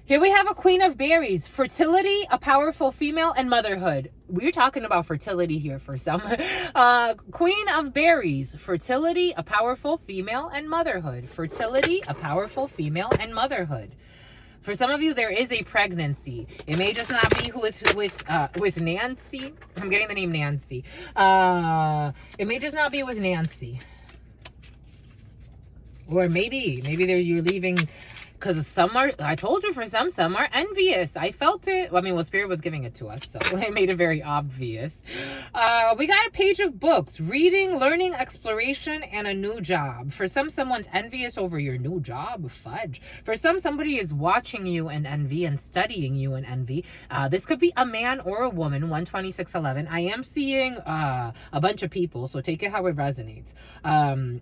Here we have a queen of berries, fertility, a powerful female, and motherhood. We're talking about fertility here for some. Queen of berries, fertility, a powerful female, and motherhood. Fertility, a powerful female, and motherhood. For some of you, there is a pregnancy. It may just not be with Nancy. I'm getting the name Nancy. It may just not be with Nancy. Or maybe you're leaving. Because some are, I told you, for some are envious. I felt it. I mean, well, Spirit was giving it to us, so it made it very obvious. We got a page of books, reading, learning, exploration, and a new job. For some, someone's envious over your new job. Fudge. For some, somebody is watching you in envy and studying you in envy. This could be a man or a woman, 12611. I am seeing a bunch of people, so take it how it resonates.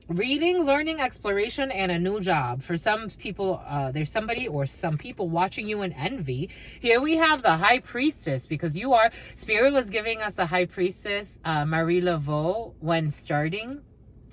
Reading, learning, exploration, and a new job. For some people, there's somebody or some people watching you in envy. Here we have the high priestess, because you are, Spirit was giving us the high priestess, Marie Laveau, when starting,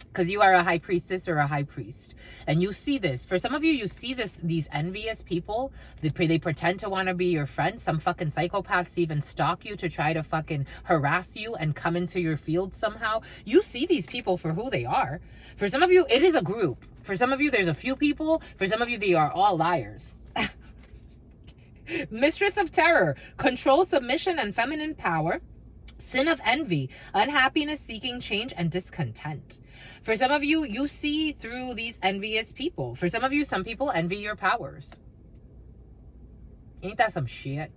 because you are a high priestess or a high priest. And you see this. For some of you, you see these envious people. They pretend to want to be your friend. Some fucking psychopaths even stalk you to try to fucking harass you and come into your field somehow. You see these people for who they are. For some of you, it is a group. For some of you, there's a few people. For some of you, they are all liars. Mistress of terror, control, submission, and feminine power. Sin of envy, unhappiness, seeking change, and discontent. For some of you, you see through these envious people. For some of you, some people envy your powers. Ain't that some shit?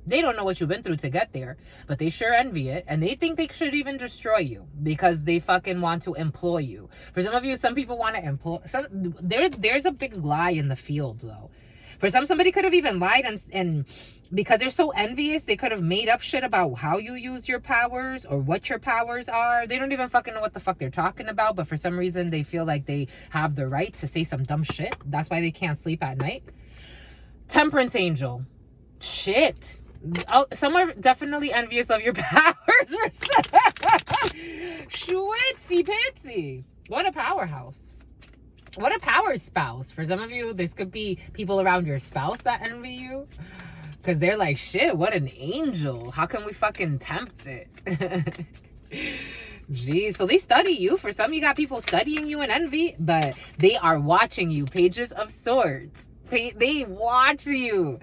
They don't know what you've been through to get there, but they sure envy it, and they think they should even destroy you because they fucking want to employ you. For some of you, some people want to employ. There's a big lie in the field, though. For some, somebody could have even lied and because they're so envious, they could have made up shit about how you use your powers or what your powers are. They don't even fucking know what the fuck they're talking about, but for some reason, they feel like they have the right to say some dumb shit. That's why they can't sleep at night. Temperance angel. Shit. Oh, some are definitely envious of your powers. Schwitzy pitsy. What a powerhouse. What a power spouse. For some of you, this could be people around your spouse that envy you. Because they're like, shit, what an angel. How can we fucking tempt it? Geez, so they study you. For some, you got people studying you in envy, but they are watching you. Pages of Swords. They watch you.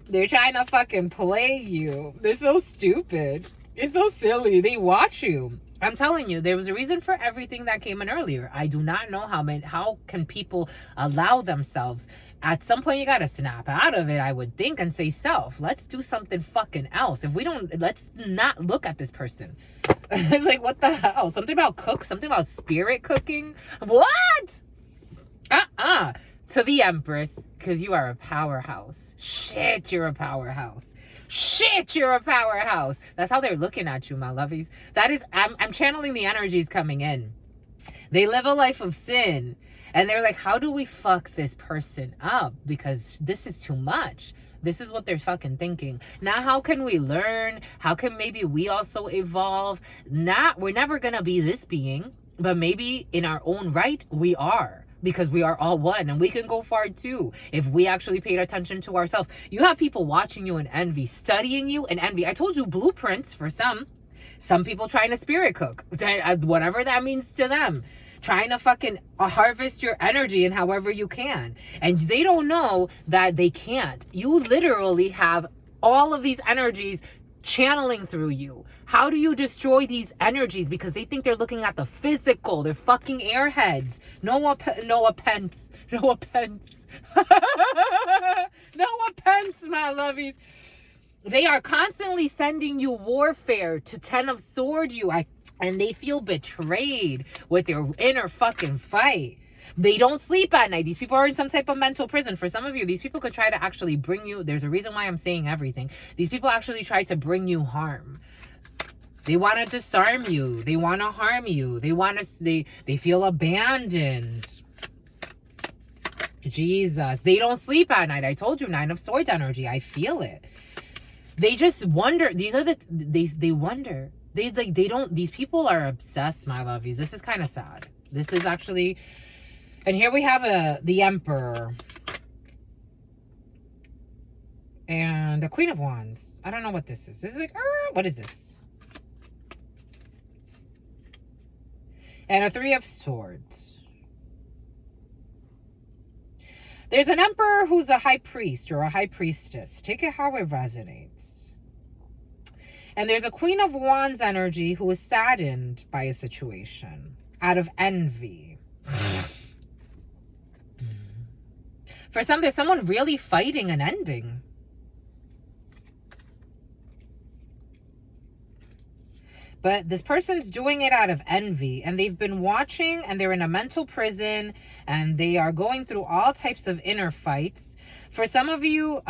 They're trying to fucking play you. They're so stupid. It's so silly. They watch you. I'm telling you, there was a reason for everything that came in earlier. I do not know how can people allow themselves. At some point, you got to snap out of it, I would think, and say, self, let's do something fucking else. If we don't, let's not look at this person. It's like, what the hell? Something about something about spirit cooking. What? To the Empress, because you are a powerhouse. Shit, you're a powerhouse. Shit, you're a powerhouse. That's how they're looking at you, my lovies. That is, I'm channeling the energies coming in. They live a life of sin. And they're like, how do we fuck this person up? Because this is too much. This is what they're fucking thinking. Now, how can we learn? How can maybe we also evolve? We're never going to be this being, but maybe in our own right, we are. Because we are all one and we can go far too if we actually paid attention to ourselves. You have people watching you in envy, studying you in envy. I told you, blueprints for some people trying to spirit cook, whatever that means to them. trying to fucking harvest your energy in however you can. And they don't know that they can't. You literally have all of these energies channeling through you. How do you destroy these energies? Because they think they're looking at the physical. They're fucking airheads. Noah Pence. Noah Pence, my lovies. They are constantly sending you warfare to 10 of sword you. And they feel betrayed with their inner fucking fight. They don't sleep at night. These people are in some type of mental prison. For some of you, these people could try to actually bring you. There's a reason why I'm saying everything. These people actually try to bring you harm. They want to disarm you. They want to harm you. They feel abandoned. Jesus. They don't sleep at night. I told you, 9 of Swords energy. I feel it. They just wonder. They wonder. These people are obsessed, my lovies. This is kind of sad. This is actually, and here we have the Emperor. And the Queen of Wands. I don't know what this is. This is like, what is this? And a 3 of Swords. There's an Emperor who's a high priest or a high priestess. Take it how it resonates. And there's a Queen of Wands energy who is saddened by a situation out of envy. For some, there's someone really fighting an ending. But this person's doing it out of envy, and they've been watching, and they're in a mental prison, and they are going through all types of inner fights. For some of you,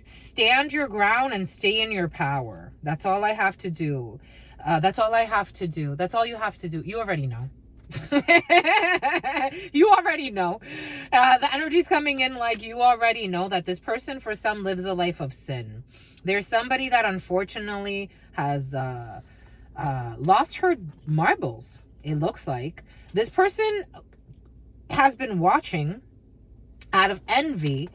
stand your ground and stay in your power. That's all I have to do. That's all I have to do. That's all you have to do. You already know. You already know. The energy's coming in like you already know that this person, for some, lives a life of sin. There's somebody that unfortunately has lost her marbles, it looks like. This person has been watching out of envy.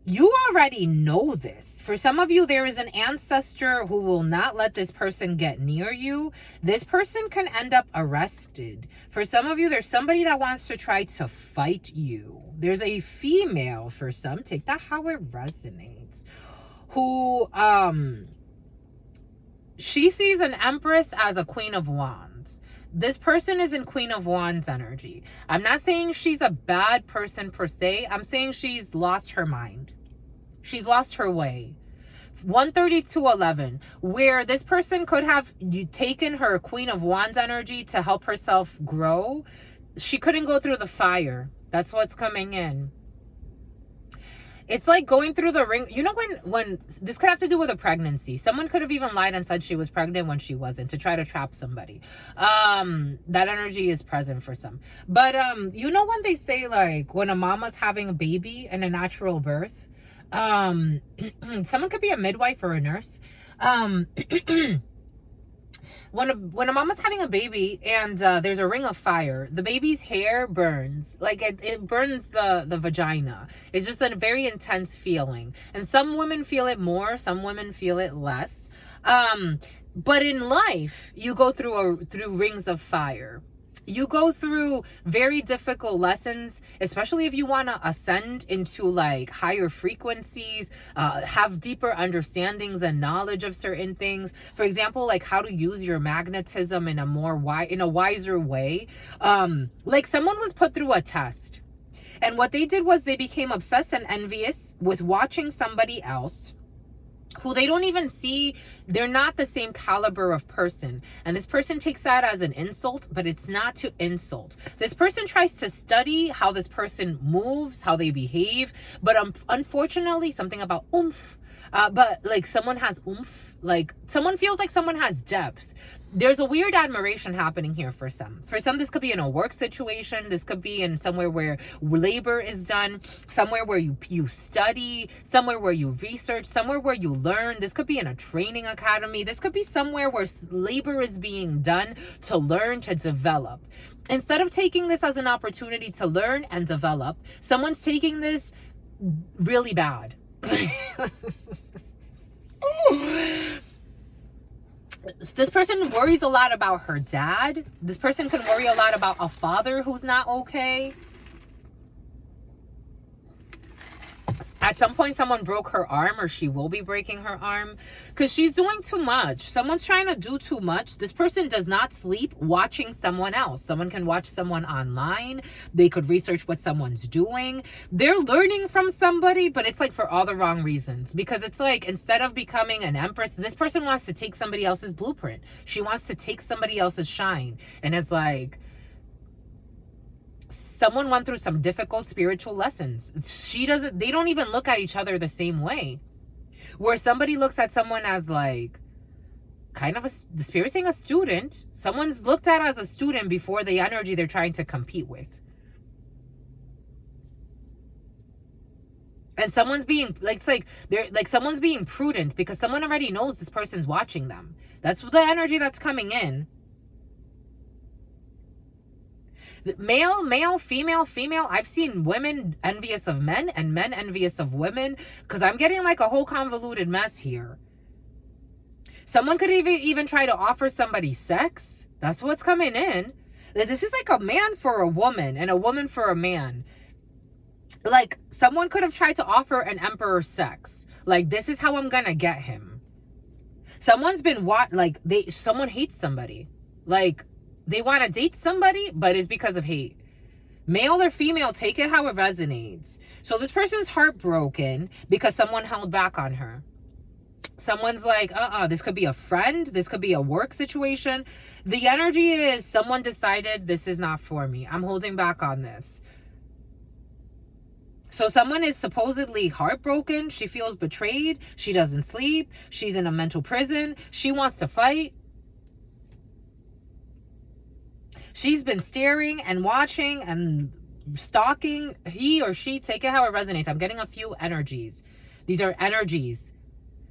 You already know this. For some of you, there is an ancestor who will not let this person get near you. This person can end up arrested. For some of you, there's somebody that wants to try to fight you. There's a female, for some, take that how it resonates, who, she sees an Empress as a Queen of Wands. This person is in Queen of Wands energy. I'm not saying she's a bad person per se. I'm saying she's lost her mind. She's lost her way. 132:11, where this person could have taken her Queen of Wands energy to help herself grow. She couldn't go through the fire. That's what's coming in. It's like going through the ring. You know, when this could have to do with a pregnancy. Someone could have even lied and said she was pregnant when she wasn't to try to trap somebody. That energy is present for some. But you know, when they say, like, when a mama's having a baby and a natural birth, someone could be a midwife or a nurse. When a mama's having a baby and there's a ring of fire, the baby's hair burns. Like it burns the vagina. It's just a very intense feeling. And some women feel it more, some women feel it less. But in life, you go through rings of fire. You go through very difficult lessons, especially if you want to ascend into like higher frequencies, have deeper understandings and knowledge of certain things. For example, like how to use your magnetism in a wiser way. Like someone was put through a test, and what they did was they became obsessed and envious with watching somebody else who they don't even see. They're not the same caliber of person. And this person takes that as an insult, but it's not to insult. This person tries to study how this person moves, how they behave. But unfortunately, something about oomph. But like someone has oomph, like someone feels like someone has depth. There's a weird admiration happening here for some. For some, this could be in a work situation. This could be in somewhere where labor is done, somewhere where you study, somewhere where you research, somewhere where you learn. This could be in a training academy. This could be somewhere where labor is being done to learn, to develop. Instead of taking this as an opportunity to learn and develop, someone's taking this really bad. This person worries a lot about her dad. This person can worry a lot about a father who's not okay. At some point, someone broke her arm, or she will be breaking her arm, because she's doing too much. Someone's trying to do too much. This person does not sleep watching someone else. Someone can watch someone online. They could research what someone's doing. They're learning from somebody, but it's like for all the wrong reasons. Because it's like, instead of becoming an empress, this person wants to take somebody else's blueprint. She wants to take somebody else's shine. And it's like, someone went through some difficult spiritual lessons. They don't even look at each other the same way. Where somebody looks at someone as like, kind of the spirit saying a student. Someone's looked at as a student before the energy they're trying to compete with. And someone's being, like, it's like, they're like, someone's being prudent because someone already knows this person's watching them. That's the energy that's coming in. Male, female. I've seen women envious of men and men envious of women, because I'm getting like a whole convoluted mess here. Someone could even try to offer somebody sex. That's what's coming in. This is like a man for a woman and a woman for a man. Like, someone could have tried to offer an emperor sex. Like, this is how I'm gonna get him. Someone's been someone hates somebody. Like, they want to date somebody, but it's because of hate. Male or female, take it how it resonates. So this person's heartbroken because someone held back on her. Someone's like, this could be a friend. This could be a work situation. The energy is someone decided this is not for me. I'm holding back on this. So someone is supposedly heartbroken. She feels betrayed. She doesn't sleep. She's in a mental prison. She wants to fight. She's been staring and watching and stalking. He or she, take it how it resonates. I'm getting a few energies. These are energies.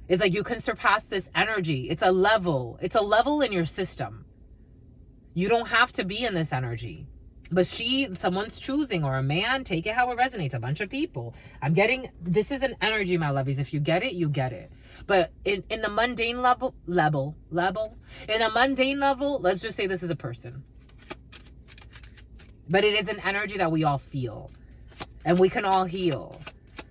It's like you can surpass this energy. It's a level. It's a level in your system. You don't have to be in this energy. But someone's choosing, or a man, take it how it resonates. A bunch of people. I'm getting, this is an energy, my lovies. If you get it, you get it. But in the mundane level, in a mundane level, let's just say this is a person. But it is an energy that we all feel. And we can all heal.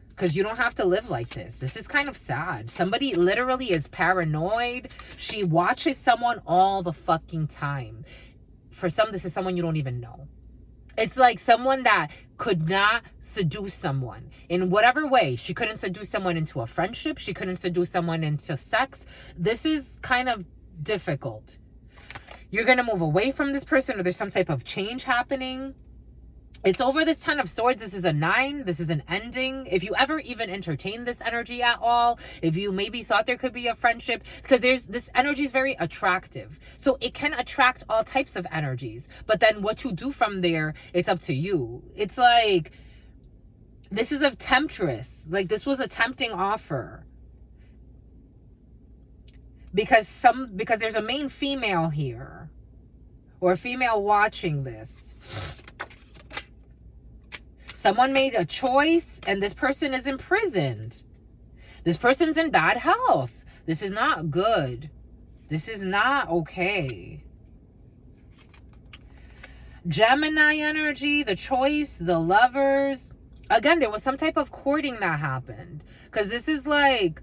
Because you don't have to live like this. This is kind of sad. Somebody literally is paranoid. She watches someone all the fucking time. For some, this is someone you don't even know. It's like someone that could not seduce someone. In whatever way. She couldn't seduce someone into a friendship. She couldn't seduce someone into sex. This is kind of difficult. You're going to move away from this person, or there's some type of change happening. It's over this 10 of Swords. This is a 9. This is an ending. If you ever even entertained this energy at all, if you maybe thought there could be a friendship, because this energy is very attractive. So it can attract all types of energies. But then what you do from there, it's up to you. It's like, this is a temptress. Like, this was a tempting offer. Because there's a main female here, or a female watching this. Someone made a choice and this person is imprisoned. This person's in bad health. This is not good. This is not okay. Gemini energy, the choice, the lovers. Again, there was some type of courting that happened. Because this is like,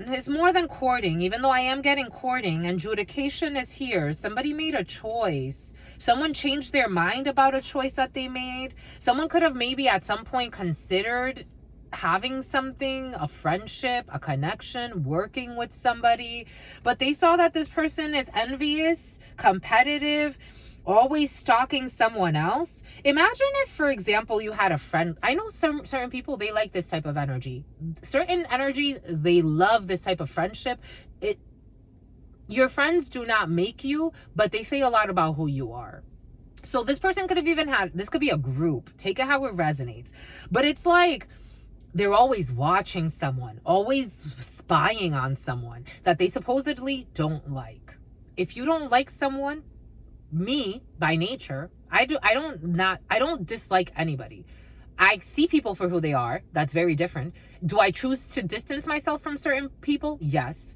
it's more than courting. Even though I am getting courting, adjudication is here. Somebody made a choice. Someone changed their mind about a choice that they made. Someone could have maybe at some point considered having something, a friendship, a connection, working with somebody. But they saw that this person is envious, competitive, always stalking someone else. Imagine if, for example, you had a friend. I know certain people, they like this type of energy. Certain energies, they love this type of friendship. Your friends do not make you, but they say a lot about who you are. So this person could have even this could be a group. Take it how it resonates. But it's like, they're always watching someone, always spying on someone that they supposedly don't like. If you don't like someone, me, by nature, I don't dislike anybody. I see people for who they are. That's very different. Do I choose to distance myself from certain people? Yes.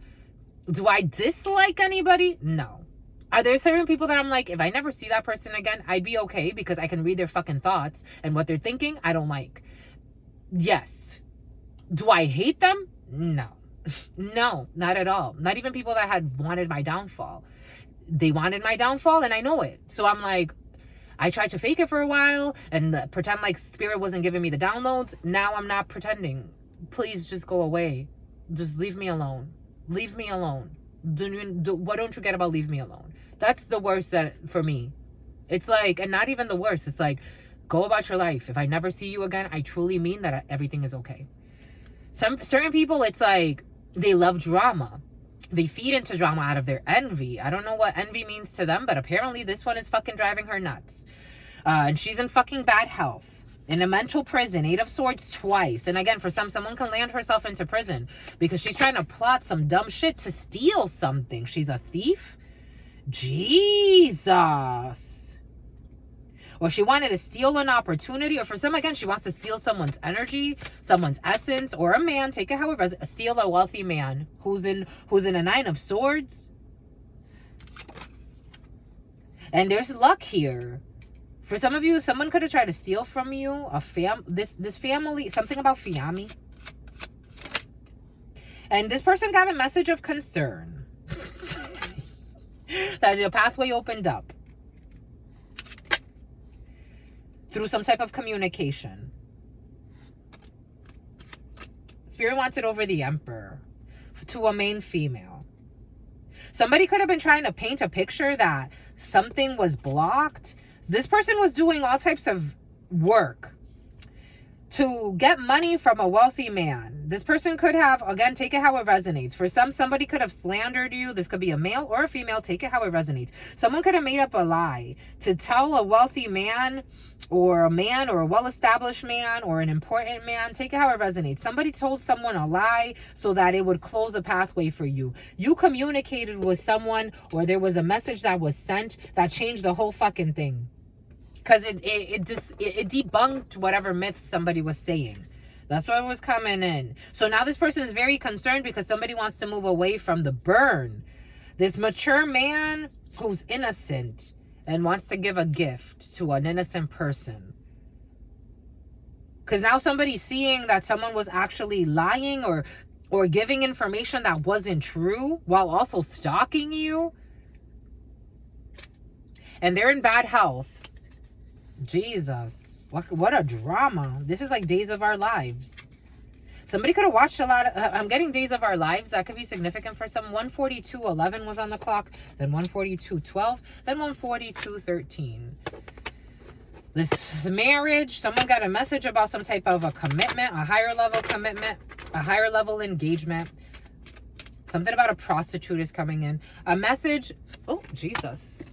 Do I dislike anybody? No. Are there certain people that I'm like, if I never see that person again, I'd be okay because I can read their fucking thoughts and what they're thinking, I don't like. Yes. Do I hate them? No. No, not at all. Not even people that had wanted my downfall. They wanted my downfall and I know it. So I'm like, I tried to fake it for a while and pretend like spirit wasn't giving me the downloads. Now I'm not pretending. Please just go away. Just leave me alone. Leave me alone. What don't you get about leave me alone? That's the worst that for me. It's like, and not even the worst. It's like, go about your life. If I never see you again, I truly mean that everything is okay. Some certain people, it's like they love drama. They feed into drama out of their envy. I don't know what envy means to them, but apparently this one is fucking driving her nuts. And she's in fucking bad health. In a mental prison, 8 of Swords twice. And again, for someone can land herself into prison because she's trying to plot some dumb shit to steal something. She's a thief? Jesus. Or she wanted to steal an opportunity. Or for some, again, she wants to steal someone's energy, someone's essence, or a man. Take it however, steal a wealthy man who's in a 9 of Swords. And there's luck here. For some of you, someone could have tried to steal from you this family, something about Fiami. And this person got a message of concern. That your pathway opened up through some type of communication. Spirit wants it over the Emperor to a main female. Somebody could have been trying to paint a picture that something was blocked. This person was doing all types of work to get money from a wealthy man. This person could have, again, take it how it resonates. For somebody could have slandered you. This could be a male or a female. Take it how it resonates. Someone could have made up a lie to tell a wealthy man or a well-established man or an important man. Take it how it resonates. Somebody told someone a lie so that it would close a pathway for you. You communicated with someone or there was a message that was sent that changed the whole fucking thing. Because it debunked whatever myth somebody was saying. That's what was coming in. So now this person is very concerned because somebody wants to move away from the burn. This mature man who's innocent and wants to give a gift to an innocent person. Because now somebody's seeing that someone was actually lying or giving information that wasn't true while also stalking you. And they're in bad health. Jesus, what a drama. This is like Days of Our Lives. Somebody could have watched a lot of, I'm getting Days of Our Lives. That could be significant for some. 142:11 was on the clock, then 142:12, then 142:13. This marriage, someone got a message about some type of a commitment, a higher level commitment, a higher level engagement. Something about a prostitute is coming in. A message, oh, Jesus.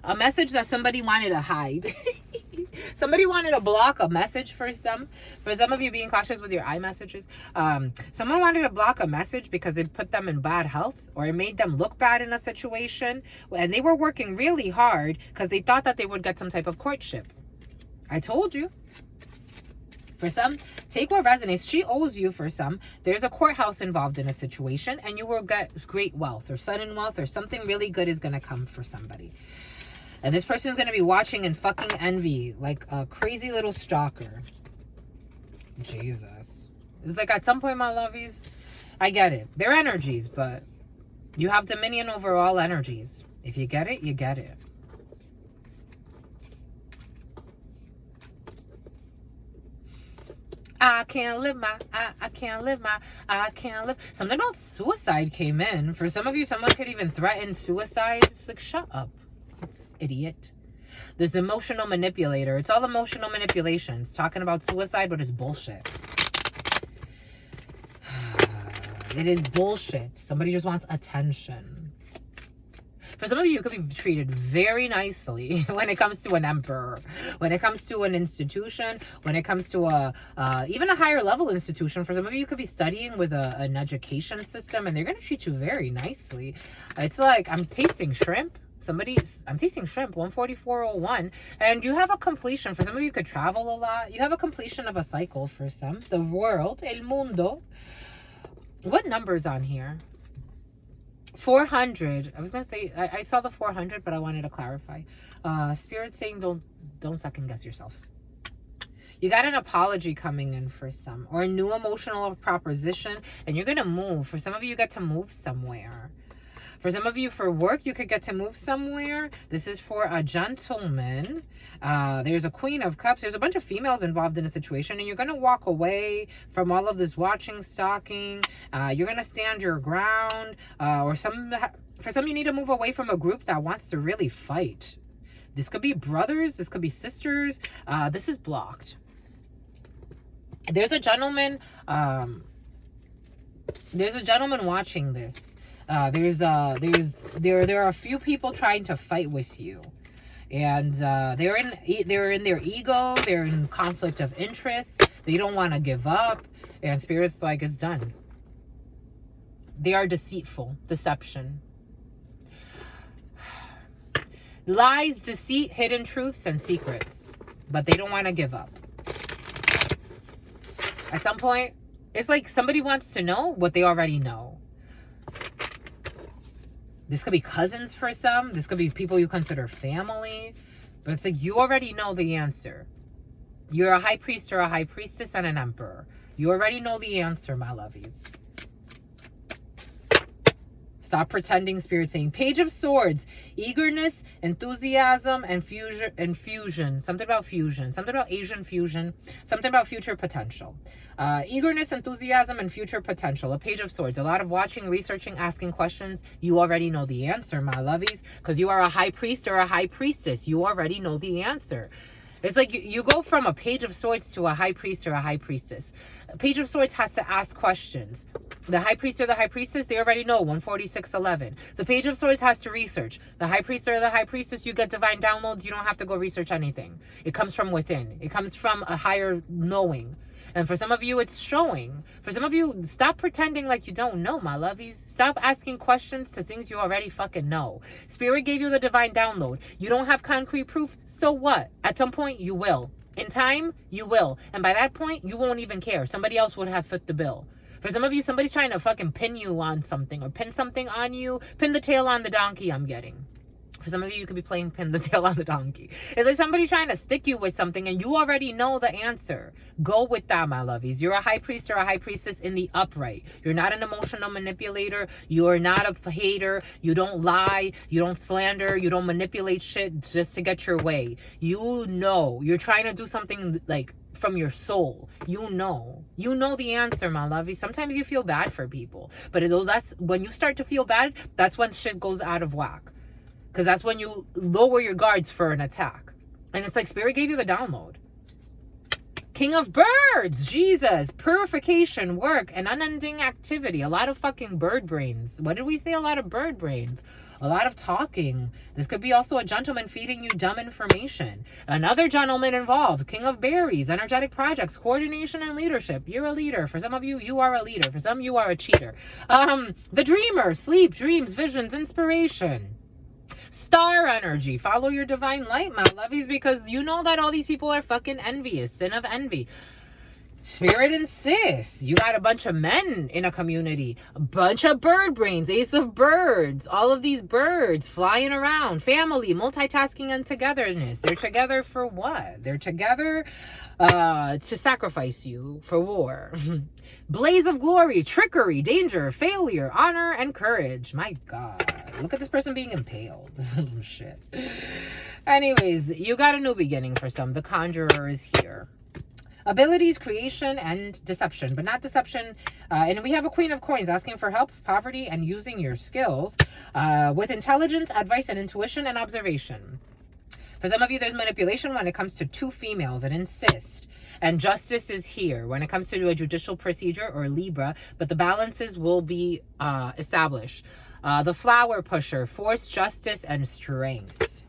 A message that somebody wanted to hide. Somebody wanted to block a message for some. For some of you being cautious with your iMessages. Someone wanted to block a message because it put them in bad health or it made them look bad in a situation. And they were working really hard because they thought that they would get some type of courtship. I told you. For some, take what resonates. She owes you for some. There's a courthouse involved in a situation and you will get great wealth or sudden wealth or something really good is going to come for somebody. And this person is going to be watching and fucking envy like a crazy little stalker. Jesus. It's like at some point, my lovies, I get it. They're energies, but you have dominion over all energies. If you get it, you get it. I can't live. Something about suicide came in. For some of you, someone could even threaten suicide. It's like, shut up. Idiot. This emotional manipulator. It's all emotional manipulation. It's talking about suicide, but it's bullshit. It is bullshit. Somebody just wants attention. For some of you, you could be treated very nicely when it comes to an emperor, when it comes to an institution, when it comes to even a higher level institution. For some of you, you could be studying with an education system, and they're going to treat you very nicely. It's like, I'm tasting shrimp. I'm tasting shrimp, 144.01, and you have a completion. For some of you, could travel a lot. You have a completion of a cycle for some. The world, el mundo. What number's on here? 400. I was going to say, I saw the 400, but I wanted to clarify. Spirit saying don't second guess yourself. You got an apology coming in for some, or a new emotional proposition, and you're going to move. For some of you, you get to move somewhere. For some of you, for work, you could get to move somewhere. This is for a gentleman. There's a Queen of Cups. There's a bunch of females involved in a situation, and you're going to walk away from all of this watching, stalking. You're going to stand your ground. For some, you need to move away from a group that wants to really fight. This could be brothers. This could be sisters. This is blocked. There's a gentleman. There's a gentleman watching this. There are a few people trying to fight with you, and they're in their ego. They're in conflict of interest. They don't want to give up, and Spirit's like, it's done. They are deceitful, deception, lies, deceit, hidden truths, and secrets, but they don't want to give up. At some point, it's like somebody wants to know what they already know. This could be cousins for some. This could be people you consider family. But it's like you already know the answer. You're a high priest or a high priestess and an emperor. You already know the answer, my lovies. Stop pretending, Spirit saying. Page of Swords. Eagerness, enthusiasm, and fusion. Something about fusion. Something about Asian fusion. Something about future potential. Eagerness, enthusiasm, and future potential. A Page of Swords. A lot of watching, researching, asking questions. You already know the answer, my lovies. Because you are a high priest or a high priestess. You already know the answer. It's like you go from a Page of Swords to a high priest or a high priestess. A Page of Swords has to ask questions. The high priest or the high priestess, they already know, 146:11. The Page of Swords has to research. The high priest or the high priestess, you get divine downloads. You don't have to go research anything. It comes from within. It comes from a higher knowing. And for some of you, it's showing. For some of you, stop pretending like you don't know, my lovies. Stop asking questions to things you already fucking know. Spirit gave you the divine download. You don't have concrete proof, so what? At some point, you will. In time, you will. And by that point, you won't even care. Somebody else would have fit the bill. For some of you, somebody's trying to fucking pin you on something or pin something on you. Pin the tail on the donkey, I'm getting. For some of you, you could be playing pin the tail on the donkey. It's like somebody trying to stick you with something and you already know the answer. Go with that, my lovies. You're a high priest or a high priestess in the upright. You're not an emotional manipulator. You're not a hater. You don't lie. You don't slander. You don't manipulate shit just to get your way. You know. You're trying to do something like from your soul. You know the answer, my lovies. Sometimes you feel bad for people. But that's when you start to feel bad, that's when shit goes out of whack. Because that's when you lower your guards for an attack. And it's like Spirit gave you the download. King of Birds. Jesus. Purification, work, and unending activity. A lot of fucking bird brains. What did we say? A lot of bird brains. A lot of talking. This could be also a gentleman feeding you dumb information. Another gentleman involved. King of Berries. Energetic projects. Coordination and leadership. You're a leader. For some of you, you are a leader. For some, you are a cheater. The dreamer. Sleep, dreams, visions, inspiration. Star energy. Follow your divine light, my lovies, because you know that all these people are fucking envious. Sin of envy. Spirit insists. You got a bunch of men in a community. A bunch of bird brains. Ace of birds. All of these birds flying around. Family, multitasking, and togetherness. They're together for what? They're together to sacrifice you for war. Blaze of glory, trickery, danger, failure, honor, and courage. My God. Look at this person being impaled. Shit. Anyways, you got a new beginning for some. The Conjurer is here. Abilities, creation, and deception, but not deception. And we have a Queen of Coins asking for help, poverty, and using your skills with intelligence, advice, and intuition and observation. For some of you, there's manipulation when it comes to two females and insist. And justice is here when it comes to a judicial procedure or Libra, but the balances will be established. The Flower Pusher, force, justice, and strength.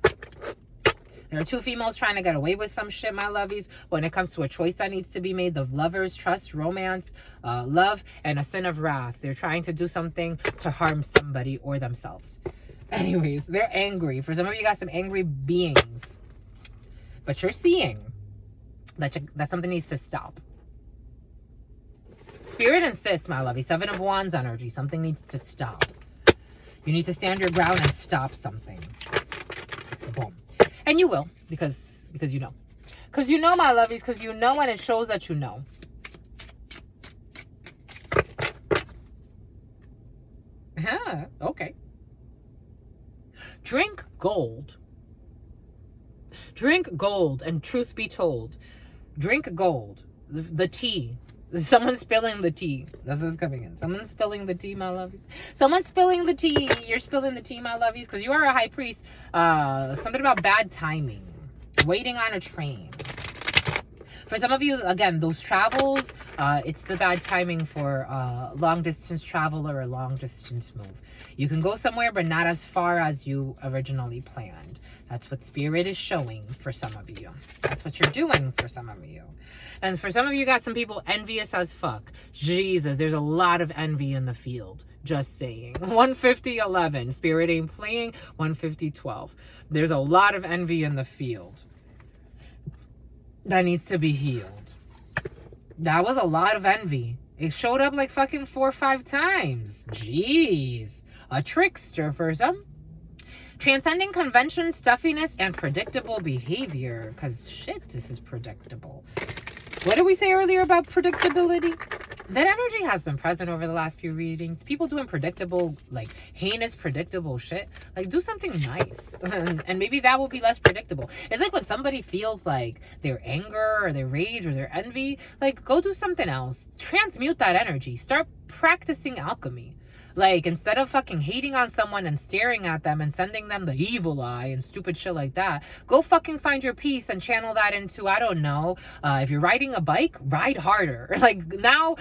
There are two females trying to get away with some shit, my lovies, when it comes to a choice that needs to be made of lovers, trust, romance, love, and a sin of wrath. They're trying to do something to harm somebody or themselves. Anyways, they're angry. For some of you got some angry beings. But you're seeing that something needs to stop. Spirit insists, my lovey. 7 of Wands energy. Something needs to stop. You need to stand your ground and stop something. Boom. And you will, because you know. Because you know, my lovies, because you know, and it shows that you know. Okay. Drink gold. Drink gold, and truth be told, drink gold. The tea. Someone's spilling the tea. That's what's coming in. Someone's spilling the tea, my lovies. Someone's spilling the tea. You're spilling the tea, my lovies, because you are a high priest. Something about bad timing. Waiting on a train. For some of you, again, those travels, it's the bad timing for long distance travel or a long distance move. You can go somewhere, but not as far as you originally planned. That's what Spirit is showing for some of you. That's what you're doing for some of you. And for some of you, got some people envious as fuck. Jesus, there's a lot of envy in the field. Just saying. 150-11. Spirit ain't playing. 150-12. There's a lot of envy in the field that needs to be healed. That was a lot of envy. It showed up like fucking 4 or 5 times. Jeez. A trickster for some. Transcending convention, stuffiness, and predictable behavior. Because shit, this is predictable. What did we say earlier about predictability? That energy has been present over the last few readings. People doing predictable, like heinous, predictable shit. Like, do something nice. And maybe that will be less predictable. It's like when somebody feels like their anger or their rage or their envy, like, go do something else. Transmute that energy. Start practicing alchemy. Like, instead of fucking hating on someone and staring at them and sending them the evil eye and stupid shit like that, go fucking find your peace and channel that into, I don't know, if you're riding a bike, ride harder. Like, now,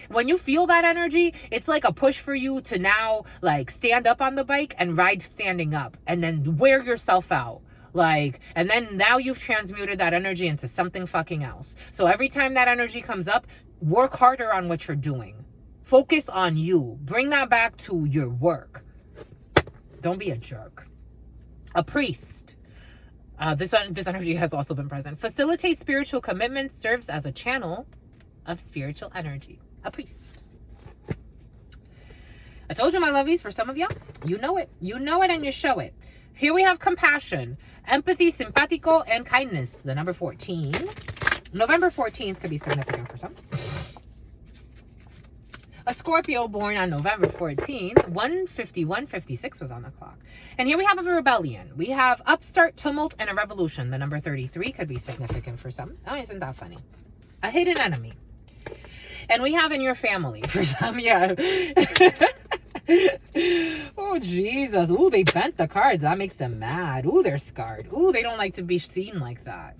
when you feel that energy, it's like a push for you to now, like, stand up on the bike and ride standing up and then wear yourself out. Like, and then now you've transmuted that energy into something fucking else. So every time that energy comes up, work harder on what you're doing. Focus on you. Bring that back to your work. Don't be a jerk. A priest. This energy has also been present. Facilitates spiritual commitment. Serves as a channel of spiritual energy. A priest. I told you, my lovies, for some of y'all, you know it. You know it and you show it. Here we have compassion, empathy, simpático, and kindness. The number 14. November 14th could be significant for some. A Scorpio born on November 14th, 1:51:56 was on the clock. And here we have a rebellion. We have upstart, tumult, and a revolution. The number 33 could be significant for some. Oh, isn't that funny? A hidden enemy. And we have in your family for some, yeah. Oh, Jesus. Ooh, they bent the cards. That makes them mad. Ooh, they're scarred. Ooh, they don't like to be seen like that.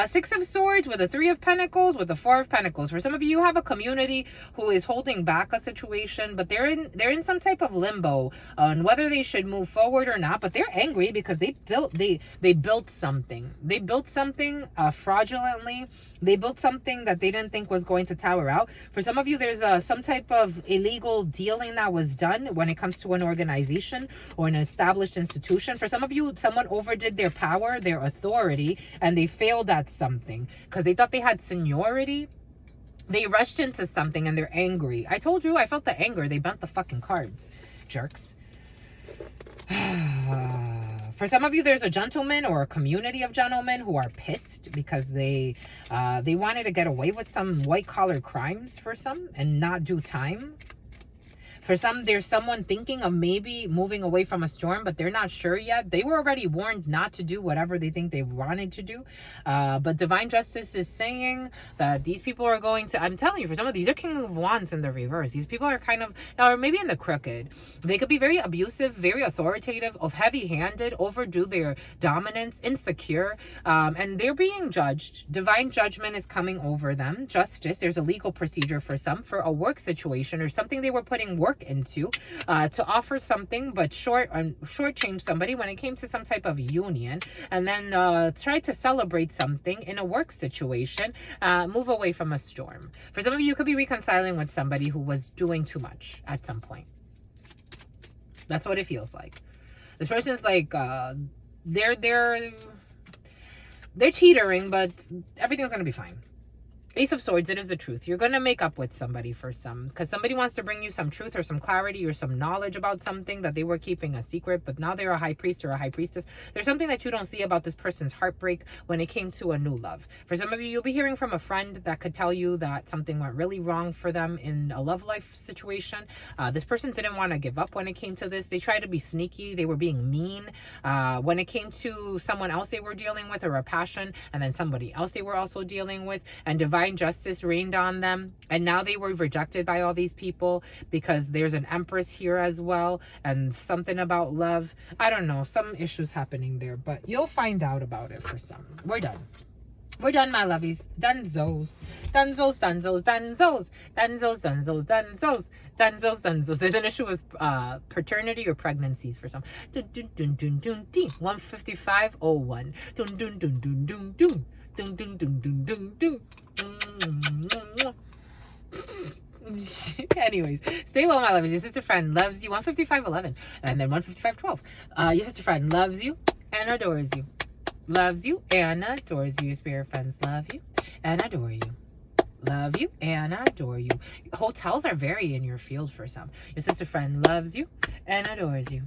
6 of Swords with a 3 of Pentacles with a 4 of Pentacles. For some of you, you have a community who is holding back a situation, but they're in some type of limbo on whether they should move forward or not. But they're angry because they built something. They built something fraudulently. They built something that they didn't think was going to tower out. For some of you, there's some type of illegal dealing that was done when it comes to an organization or an established institution. For some of you, someone overdid their power, their authority, and they failed at something because they thought they had seniority. They rushed into something and they're angry. I told you, I felt the anger. They bent the fucking cards. Jerks. For some of you, there's a gentleman or a community of gentlemen who are pissed because they wanted to get away with some white-collar crimes for some and not do time. For some, there's someone thinking of maybe moving away from a storm, but they're not sure yet. They were already warned not to do whatever they think they wanted to do. But Divine Justice is saying that these people are going to, I'm telling you, for some of these are King of Wands in the reverse. These people are kind of, or maybe in the crooked. They could be very abusive, very authoritative, heavy-handed, overdo their dominance, insecure, and they're being judged. Divine judgment is coming over them. Justice, there's a legal procedure for some, for a work situation or something they were putting work into to offer something but shortchange somebody when it came to some type of union, and then try to celebrate something in a work situation, move away from a storm. For some of you, you could be reconciling with somebody who was doing too much at some point. That's what it feels like. This person's like they're teetering, but everything's gonna be fine. Ace of Swords, it is the truth. You're going to make up with somebody for some, because somebody wants to bring you some truth or some clarity or some knowledge about something that they were keeping a secret, but now they're a high priest or a high priestess. There's something that you don't see about this person's heartbreak when it came to a new love. For some of you, you'll be hearing from a friend that could tell you that something went really wrong for them in a love life situation. This person didn't want to give up when it came to this. They tried to be sneaky. They were being mean. When it came to someone else they were dealing with, or a passion, and then somebody else they were also dealing with, and divine justice reigned on them, and now they were rejected by all these people because there's an empress here as well, and something about love. I don't know, some issues happening there, but you'll find out about it for some. We're done. We're done, my lovies. Dunzos. Dunzos, dunzos, dunzos. Dunzos, dunzos, dunzos. Dunzos, dunzos. There's an issue with paternity or pregnancies for some. Dun dun dun dun dun dun. 15501. Dun dun dun dun dun dun. Dun dun dun dun dun dun. Anyways, stay well, my lovies. Your sister friend loves you. 15511. And then 15512. Your sister friend loves you and adores you. Loves you and adores you. Your spirit friends love you and adore you. Love you and adore you. Hotels are very in your field for some. Your sister friend loves you and adores you.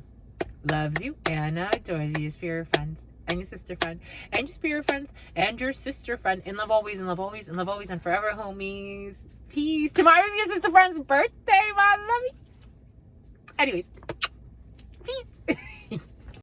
Loves you and adores you. Your spirit friends and your sister friend and your spirit friends and your sister friend. In love always, in love always, in love always, and forever, homies. Peace. Tomorrow's your sister friend's birthday, my lovies. Anyways, peace.